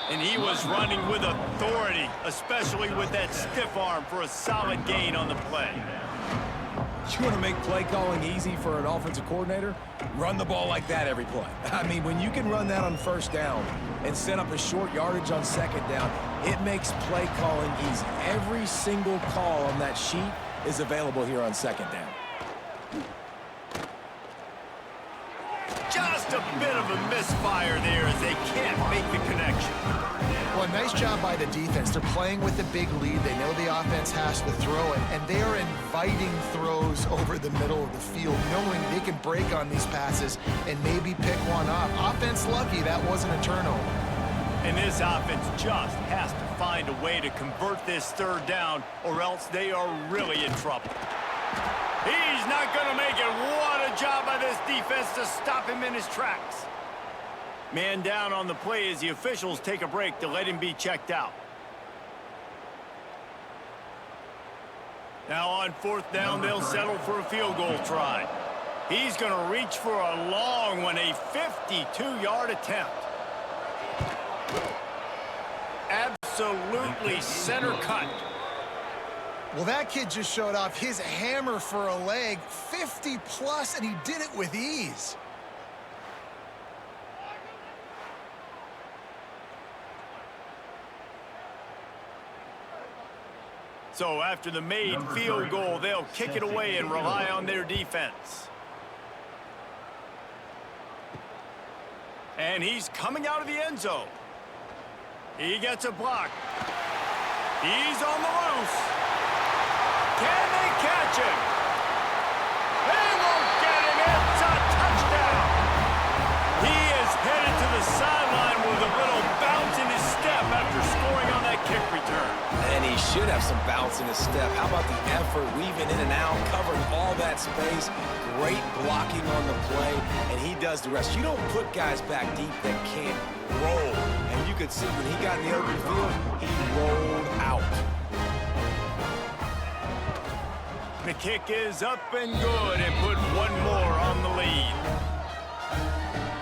And he was running with authority, especially with that stiff arm for a solid gain on the play. You want to make play calling easy for an offensive coordinator? Run the ball like that every play. I mean, when you can run that on first down and set up a short yardage on second down, it makes play calling easy. Every single call on that sheet is available here on second down. Just a bit of a misfire there as they can't make the connection. Well, nice job by the defense. They're playing with a big lead. They know the offense has to throw it, and they are inviting throws over the middle of the field, knowing they can break on these passes and maybe pick one off. Offense lucky that wasn't a turnover. And this offense just has to find a way to convert this third down, or else they are really in trouble. He's not going to make it. What a job by this defense to stop him in his tracks. Man down on the play as the officials take a break to let him be checked out. Now on fourth down, they'll settle for a field goal try. He's going to reach for a long one, a 52-yard attempt. Absolutely center cut. Well, that kid just showed off his hammer for a leg, 50-plus, and he did it with ease. So after the made field goal, they'll kick it away and rely on their defense. And he's coming out of the end zone. He gets a block. He's on the loose. Can they catch him? They won't get him. It's a touchdown. He is headed to the sideline with a little bounce in his step after scoring on that kick return. And he should have some bounce in his step. How about the effort, weaving in and out, covering all that space, great blocking on the play, and he does the rest. You don't put guys back deep that can't roll. And you could see when he got in the open field, he rolled out. The kick is up and good and put one more on the lead.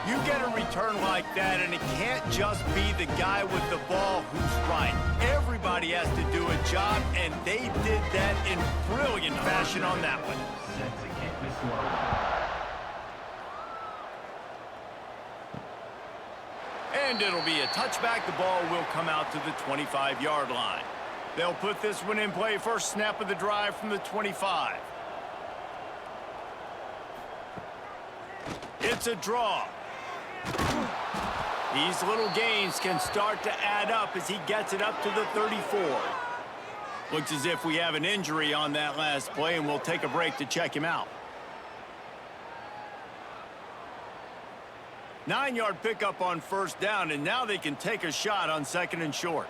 You get a return like that, and it can't just be the guy with the ball who's right. Everybody has to do a job, and they did that in brilliant fashion on that one. And it'll be a touchback. The ball will come out to the 25-yard line. They'll put this one in play first snap of the drive from the 25. It's a draw. These little gains can start to add up as he gets it up to the 34. Looks as if we have an injury on that last play, and we'll take a break to check him out. 9-yard pickup on first down, and now they can take a shot on second and short.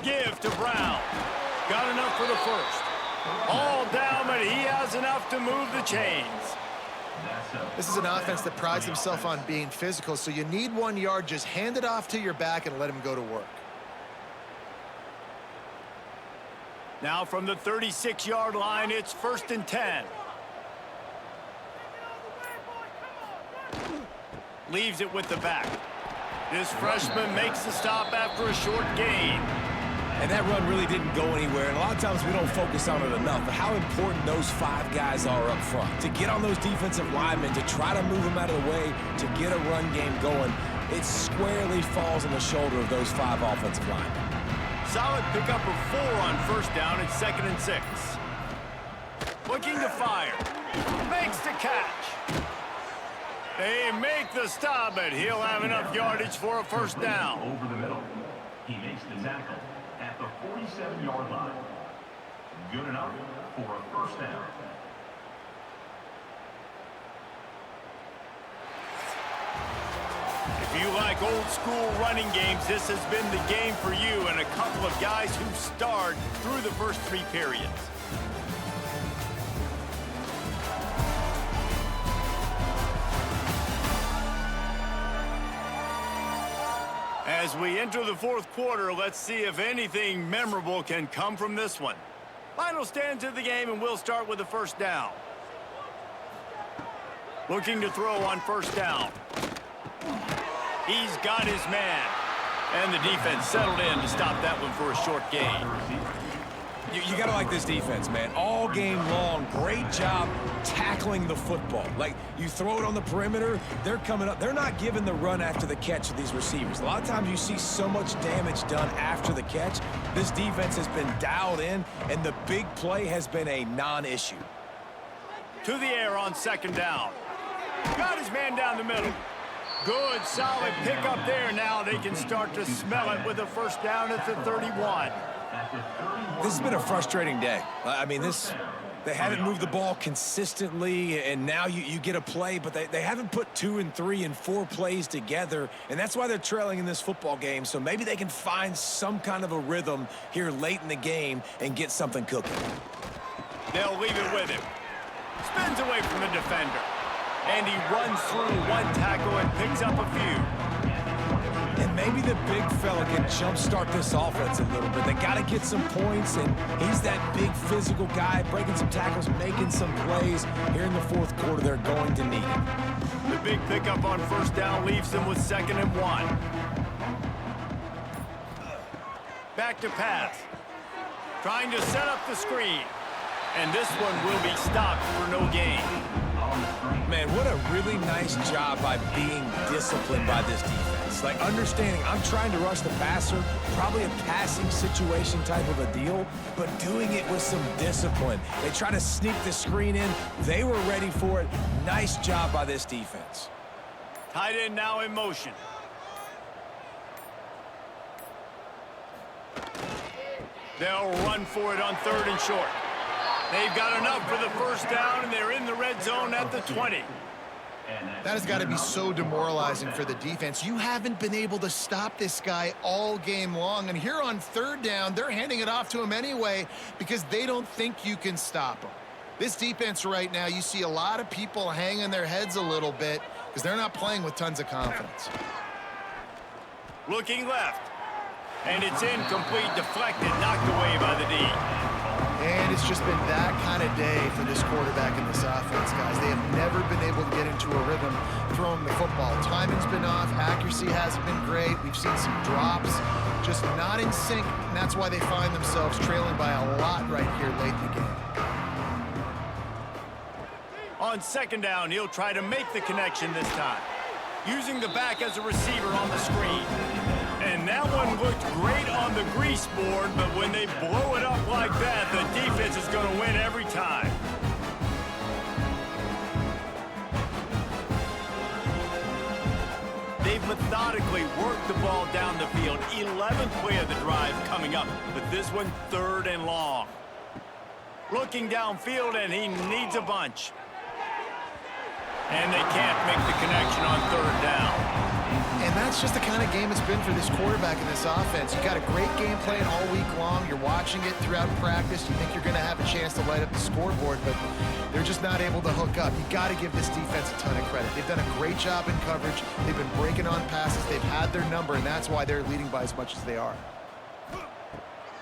Give to Brown. Got enough for the first. All down, but he has enough to move the chains. This is an offense that prides himself on being physical, so you need 1 yard. Just hand it off to your back and let him go to work. Now from the 36-yard line, it's 1st and 10. Leaves it with the back. This freshman makes the stop after a short gain. And that run really didn't go anywhere, and a lot of times we don't focus on it enough, but how important those 5 guys are up front. To get on those defensive linemen, to try to move them out of the way, to get a run game going, it squarely falls on the shoulder of those 5 offensive linemen. Solid pickup of 4 on first down at 2nd and 6. Looking to fire. Makes the catch. They make the stop, but he'll have enough yardage for a first down. Over the middle. He makes the tackle at the 47-yard line. Good enough for a first down. If you like old school running games, this has been the game for you and a couple of guys who starred through the first 3 periods. As we enter the 4th quarter, let's see if anything memorable can come from this one. Final stands of the game, and we'll start with the first down. Looking to throw on first down. He's got his man. And the defense settled in to stop that one for a short gain. You got to like this defense, man. All game long, great job tackling the football. Like, you throw it on the perimeter, they're coming up. They're not giving the run after the catch to these receivers. A lot of times you see so much damage done after the catch. This defense has been dialed in, and the big play has been a non-issue. To the air on second down. Got his man down the middle. Good, solid pickup there. Now they can start to smell it with a first down at the 31. This has been a frustrating day. I mean, they haven't moved the ball consistently, and now you get a play, but they haven't put 2 and 3 and 4 plays together, and that's why they're trailing in this football game. So maybe they can find some kind of a rhythm here late in the game and get something cooking. They'll leave it with him. Spins away from the defender. And he runs through one tackle and picks up a few. And maybe the big fella can jumpstart this offense a little bit. They got to get some points, and he's that big physical guy, breaking some tackles, making some plays. Here in the fourth quarter, they're going to need him. The big pickup on first down leaves them with 2nd and 1. Back to pass. Trying to set up the screen. And this one will be stopped for no gain. Man, what a really nice job by being disciplined by this defense. Like, understanding I'm trying to rush the passer, probably a passing situation type of a deal, but doing it with some discipline. They try to sneak the screen in. They were ready for it. Nice job by this defense. Tight end now in motion. They'll run for it on 3rd and short. They've got enough for the first down, and they're in the red zone at the 20. That has got to be so demoralizing for the defense. You haven't been able to stop this guy all game long, and here on 3rd down, they're handing it off to him anyway because they don't think you can stop him. This defense right now, you see a lot of people hanging their heads a little bit because they're not playing with tons of confidence. Looking left. And it's incomplete, deflected, knocked away by the D. And it's just been that kind of day for this quarterback and this offense, guys. They have never been able to get into a rhythm throwing the football. Timing's been off. Accuracy hasn't been great. We've seen some drops, just not in sync, and that's why they find themselves trailing by a lot right here late in the game. On 2nd down, he'll try to make the connection this time, using the back as a receiver on the screen. And that one looked great on the grease board, but when they blow it up like that, the defense is going to win every time. They've methodically worked the ball down the field. 11th play of the drive coming up, but this one 3rd and long. Looking downfield, and he needs a bunch. And they can't make the connection on 3rd down. And that's just the kind of game it's been for this quarterback and this offense. You got a great game plan all week long. You're watching it throughout practice. You think you're going to have a chance to light up the scoreboard, but they're just not able to hook up. You got to give this defense a ton of credit. They've done a great job in coverage. They've been breaking on passes. They've had their number, and that's why they're leading by as much as they are.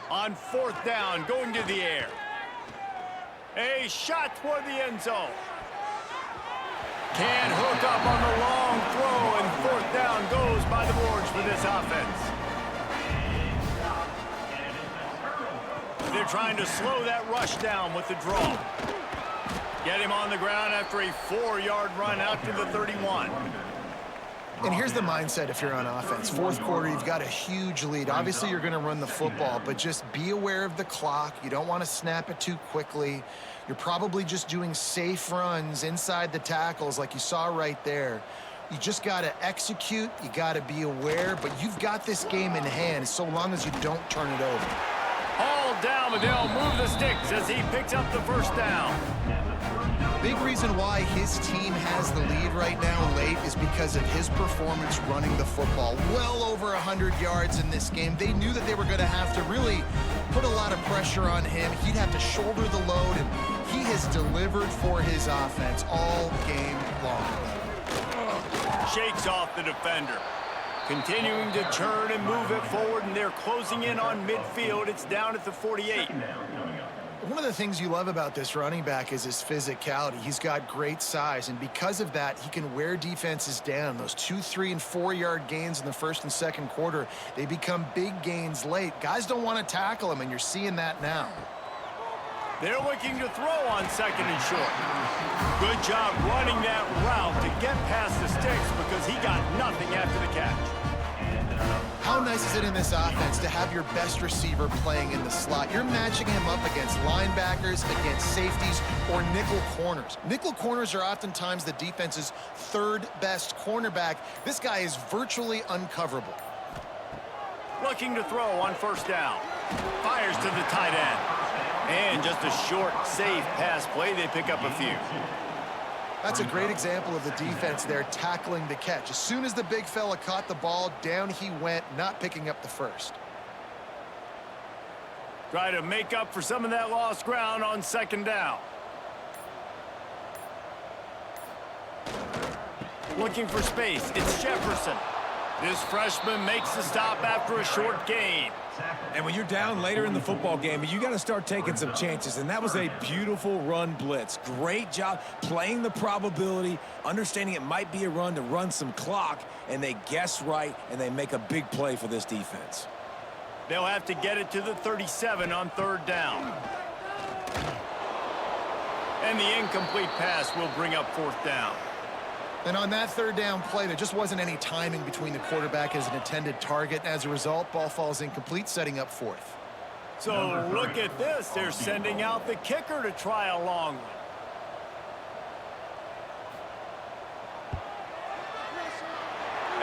On 4th down, going to the air. A shot toward the end zone. Can't hook up on the long throw, and 4th down goes by the boards for this offense. They're trying to slow that rush down with the draw. Get him on the ground after a 4-yard run out to the 31. And here's the mindset if you're on offense. 4th quarter, you've got a huge lead. Obviously, you're going to run the football, but just be aware of the clock. You don't want to snap it too quickly. You're probably just doing safe runs inside the tackles like you saw right there. You just got to execute. You got to be aware, but you've got this game in hand so long as you don't turn it over. All down, but they'll move the sticks as he picks up the first down. Big reason why his team has the lead right now late is because of his performance running the football. Well over 100 yards in this game. They knew that they were going to have to really put a lot of pressure on him. He'd have to shoulder the load, and he has delivered for his offense all game long. Shakes off the defender. Continuing to turn and move it forward, and they're closing in on midfield. It's down at the 48. One of the things you love about this running back is his physicality. He's got great size, and because of that, he can wear defenses down. Those 2-, 3-, and 4-yard gains in the first and second quarter, they become big gains late. Guys don't want to tackle him, and you're seeing that now. They're looking to throw on second and short. Good job running that route to get past the sticks because he got nothing after the catch. How nice is it in this offense to have your best receiver playing in the slot? You're matching him up against linebackers, against safeties, or nickel corners. Nickel corners are oftentimes the defense's third best cornerback. This guy is virtually uncoverable. Looking to throw on first down. Fires to the tight end. And just a short, safe pass play. They pick up a few. That's a great example of the defense there tackling the catch. As soon as the big fella caught the ball, down he went, not picking up the first. Try to make up for some of that lost ground on second down. Looking for space. It's Jefferson. This freshman makes the stop after a short gain. And when you're down later in the football game, you got to start taking some chances. And that was a beautiful run blitz. Great job playing the probability, understanding it might be a run to run some clock, and they guess right, and they make a big play for this defense. They'll have to get it to the 37 on third down. And the incomplete pass will bring up fourth down. And on that third down play, there just wasn't any timing between the quarterback and his intended target. As a result, ball falls incomplete, setting up fourth. So look at this. They're sending out the kicker to try a long one.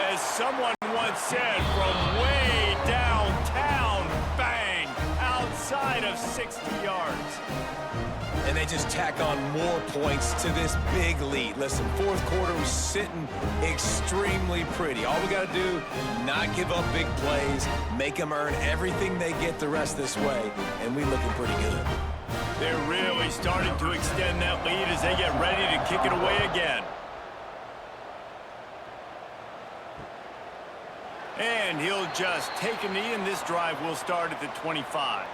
As someone once said, from way downtown, bang, outside of 60 yards. And they just tack on more points to this big lead. Listen, fourth quarter was sitting extremely pretty. All we got to do, not give up big plays, make them earn everything they get the rest this way, and we looking pretty good. They're really starting to extend that lead as they get ready to kick it away again. And he'll just take a knee, and this drive will start at the 25.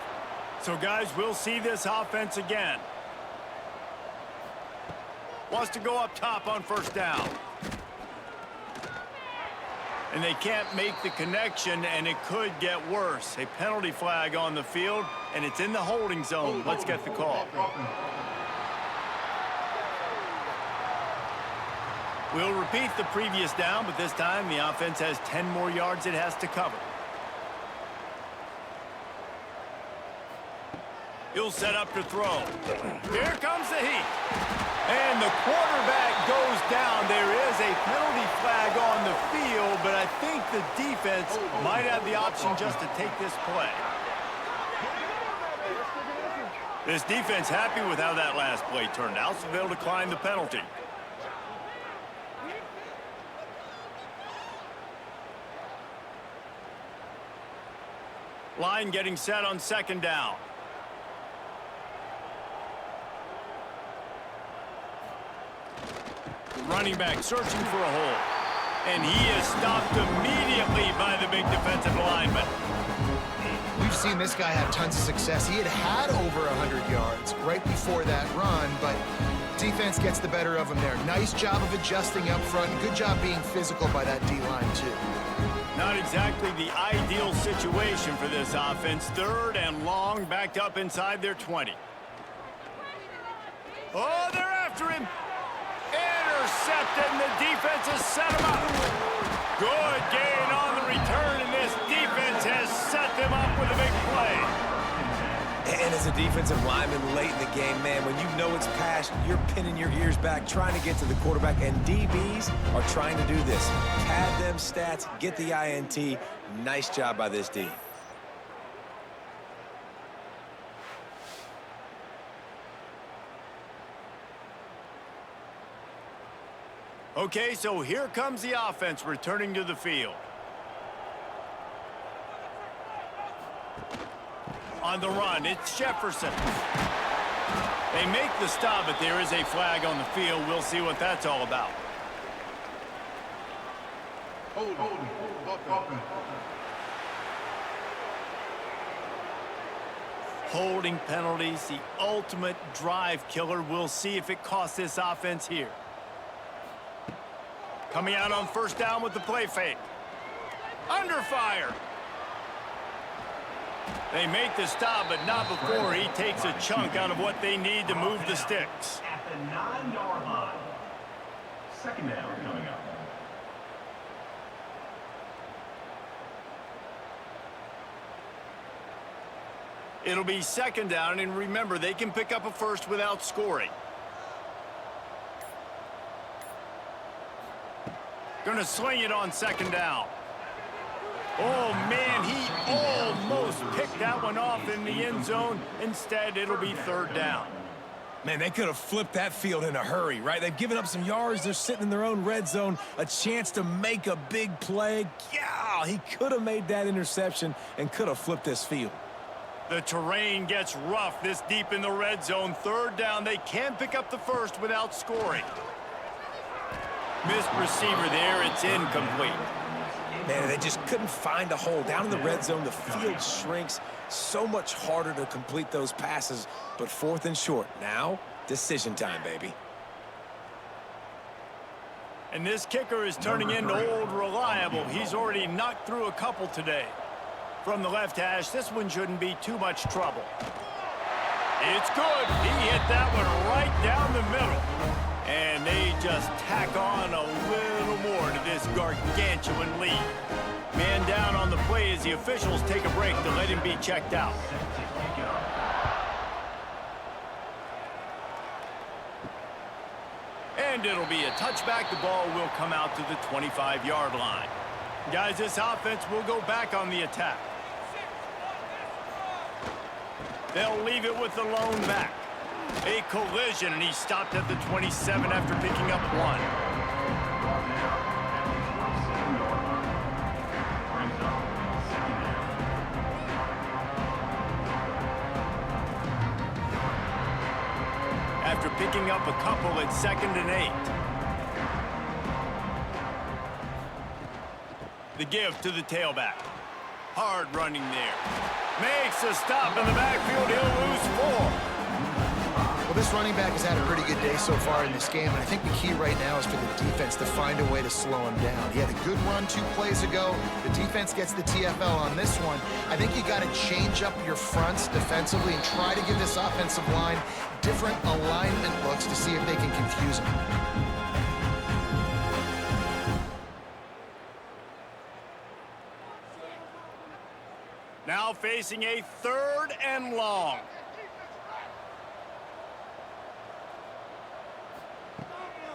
So, guys, we'll see this offense again. Wants to go up top on first down. And they can't make the connection, and it could get worse. A penalty flag on the field, and it's in the holding zone. Let's get the call. We'll repeat the previous down, but this time the offense has 10 more yards it has to cover. He'll set up to throw. Here comes the heat. And the quarterback goes down. There is a penalty flag on the field, but I think the defense might have the option just to take this play. This defense happy with how that last play turned out, so they'll decline the penalty. Line getting set on second down. Running back searching for a hole. And he is stopped immediately by the big defensive lineman. We've seen this guy have tons of success. He had over 100 yards right before that run, but defense gets the better of him there. Nice job of adjusting up front. Good job being physical by that D-line, too. Not exactly the ideal situation for this offense. Third and long, backed up inside their 20. Oh, they're after him. Intercepted, and the defense has set him up. Good gain on the return, and this defense has set them up with a big play. And as a defensive lineman late in the game, man, when you know it's past, you're pinning your ears back, trying to get to the quarterback, and DBs are trying to do this. Pad them stats, get the INT. Nice job by this D. Okay, so here comes the offense returning to the field. On the run, it's Jefferson. They make the stop, but there is a flag on the field. We'll see what that's all about. Holding penalties, the ultimate drive killer. We'll see if it costs this offense here. Coming out on first down with the play fake. Under fire. They make the stop, but not before he takes a chunk out of what they need to move the sticks. At the 9-yard line. Second down coming up. It'll be second down, and remember, they can pick up a first without scoring. Gonna sling it on second down. Oh, man, he almost picked that one off in the end zone. Instead, it'll be third down. Man, they could have flipped that field in a hurry, right? They've given up some yards. They're sitting in their own red zone. A chance to make a big play. Yeah, he could have made that interception and could have flipped this field. The terrain gets rough this deep in the red zone. Third down, they can pick up the first without scoring. Missed receiver there, it's incomplete. Man, they just couldn't find a hole. Down in the red zone, the field shrinks. So much harder to complete those passes, but fourth and short. Now, decision time, baby. And this kicker is turning into old reliable. He's already knocked through a couple today. From the left hash, this one shouldn't be too much trouble. It's good. He hit that one right down the middle. And they just tack on a little more to this gargantuan lead. Man down on the play as the officials take a break to let him be checked out. And it'll be a touchback. The ball will come out to the 25-yard line. Guys, this offense will go back on the attack. They'll leave it with the lone back. A collision, and he stopped at the 27 after picking up one. After picking up a couple at 2nd and 8. The give to the tailback. Hard running there. Makes a stop in the backfield. He'll lose 4. Well, this running back has had a pretty good day so far in this game, and I think the key right now is for the defense to find a way to slow him down. He had a good run 2 plays ago. The defense gets the TFL on this one. I think you got to change up your fronts defensively and try to give this offensive line different alignment looks to see if they can confuse him. Now facing a 3rd and long.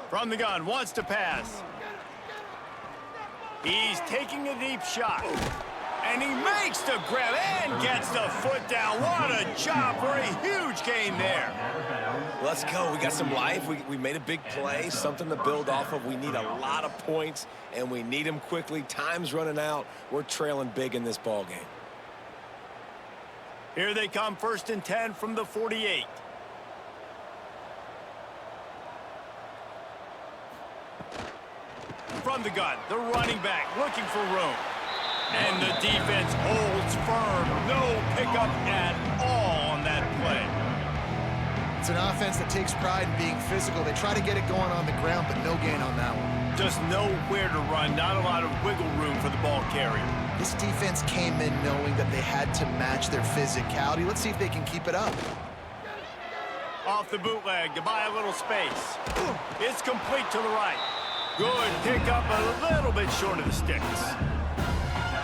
From the gun, wants to pass. He's taking a deep shot. And he makes the grab and gets the foot down. What a job for a huge gain there. Let's go. We got some life. We made a big play, something to build off of. We need a lot of points, and we need them quickly. Time's running out. We're trailing big in this ball game. Here they come, 1st and 10 from the 48. From the gun, the running back looking for room. And the defense holds firm. No pickup at all on that play. It's an offense that takes pride in being physical. They try to get it going on the ground, but no gain on that one. Just nowhere to run, not a lot of wiggle room for the ball carrier. This defense came in knowing that they had to match their physicality. Let's see if they can keep it up. Off the bootleg to buy a little space. It's complete to the right. Good pickup, a little bit short of the sticks.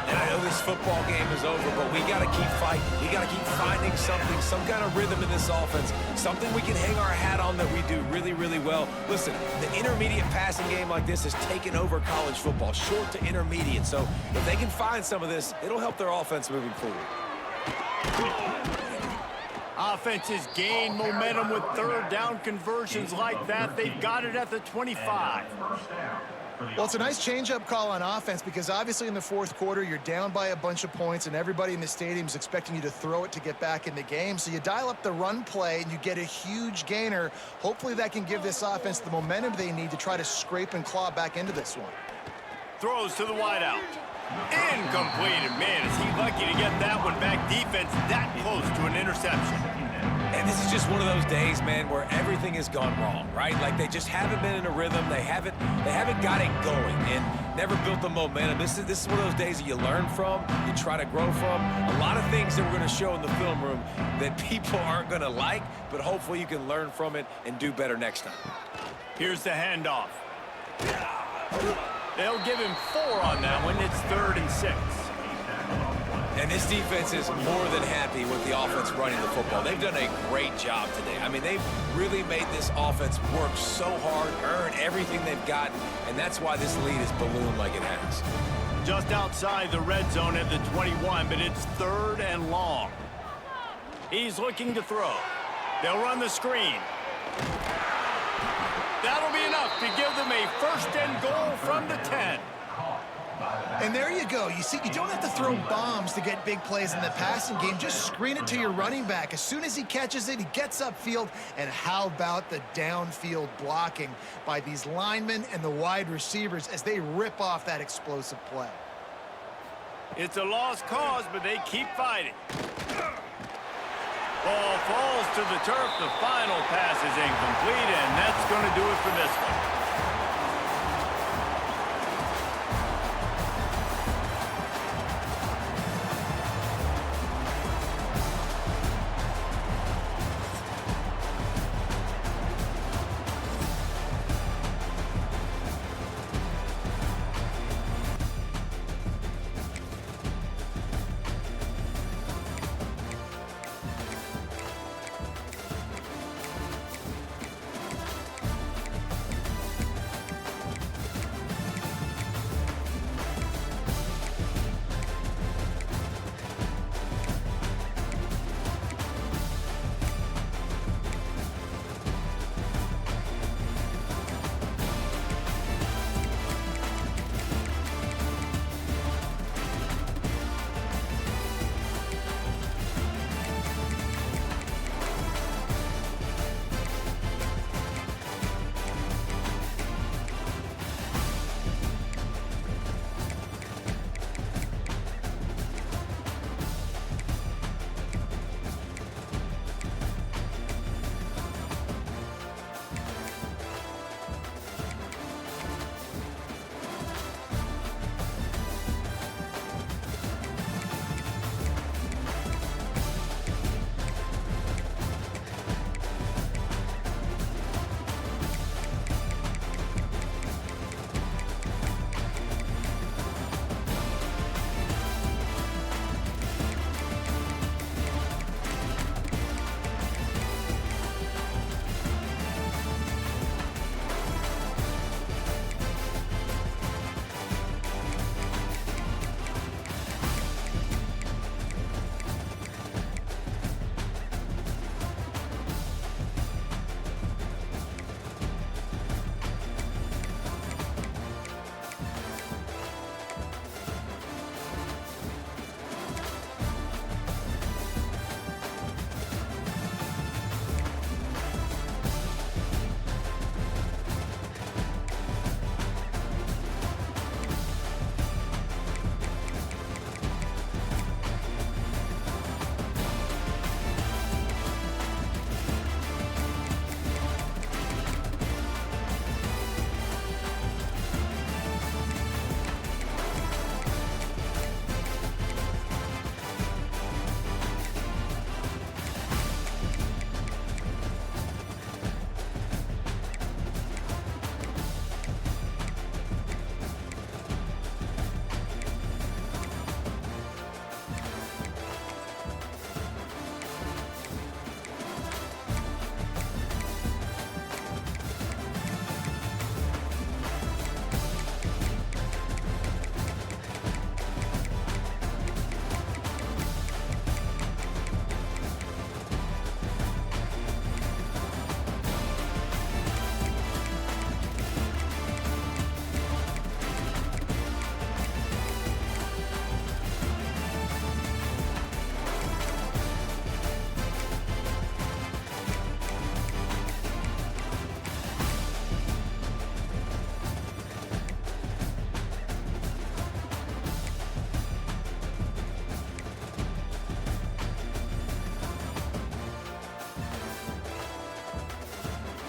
And I know this football game is over, but we got to keep fighting. We got to keep finding something, some kind of rhythm in this offense, something we can hang our hat on that we do really, really well. Listen, the intermediate passing game like this has taken over college football, short to intermediate. So if they can find some of this, it'll help their offense moving forward. Offenses gain momentum with 3rd down conversions like that. They've got it at the 25. Well, it's a nice change-up call on offense because obviously in the 4th quarter, you're down by a bunch of points and everybody in the stadium is expecting you to throw it to get back in the game. So you dial up the run play and you get a huge gainer. Hopefully that can give this offense the momentum they need to try to scrape and claw back into this one. Throws to the wideout. Incomplete. And man, is he lucky to get that one back. Defense that close to an interception. And this is just one of those days, man, where everything has gone wrong, right? Like they just haven't been in a rhythm. They haven't got it going and never built the momentum. This is one of those days that you learn from, you try to grow from. A lot of things that we're going to show in the film room that people aren't going to like, but hopefully you can learn from it and do better next time. Here's the handoff. They'll give him 4 on that one. It's 3rd and 6. And this defense is more than happy with the offense running the football. They've done a great job today. I mean, they've really made this offense work so hard, earn everything they've got, and that's why this lead is ballooned like it has. Just outside the red zone at the 21, but it's 3rd and long. He's looking to throw. They'll run the screen. That'll be enough to give them a 1st and goal from the 10. And there you go. You see, you don't have to throw bombs to get big plays in the passing game. Just screen it to your running back. As soon as he catches it, he gets upfield. And how about the downfield blocking by these linemen and the wide receivers as they rip off that explosive play? It's a lost cause, but they keep fighting. Ball falls to the turf. The final pass is incomplete, and that's going to do it for this one.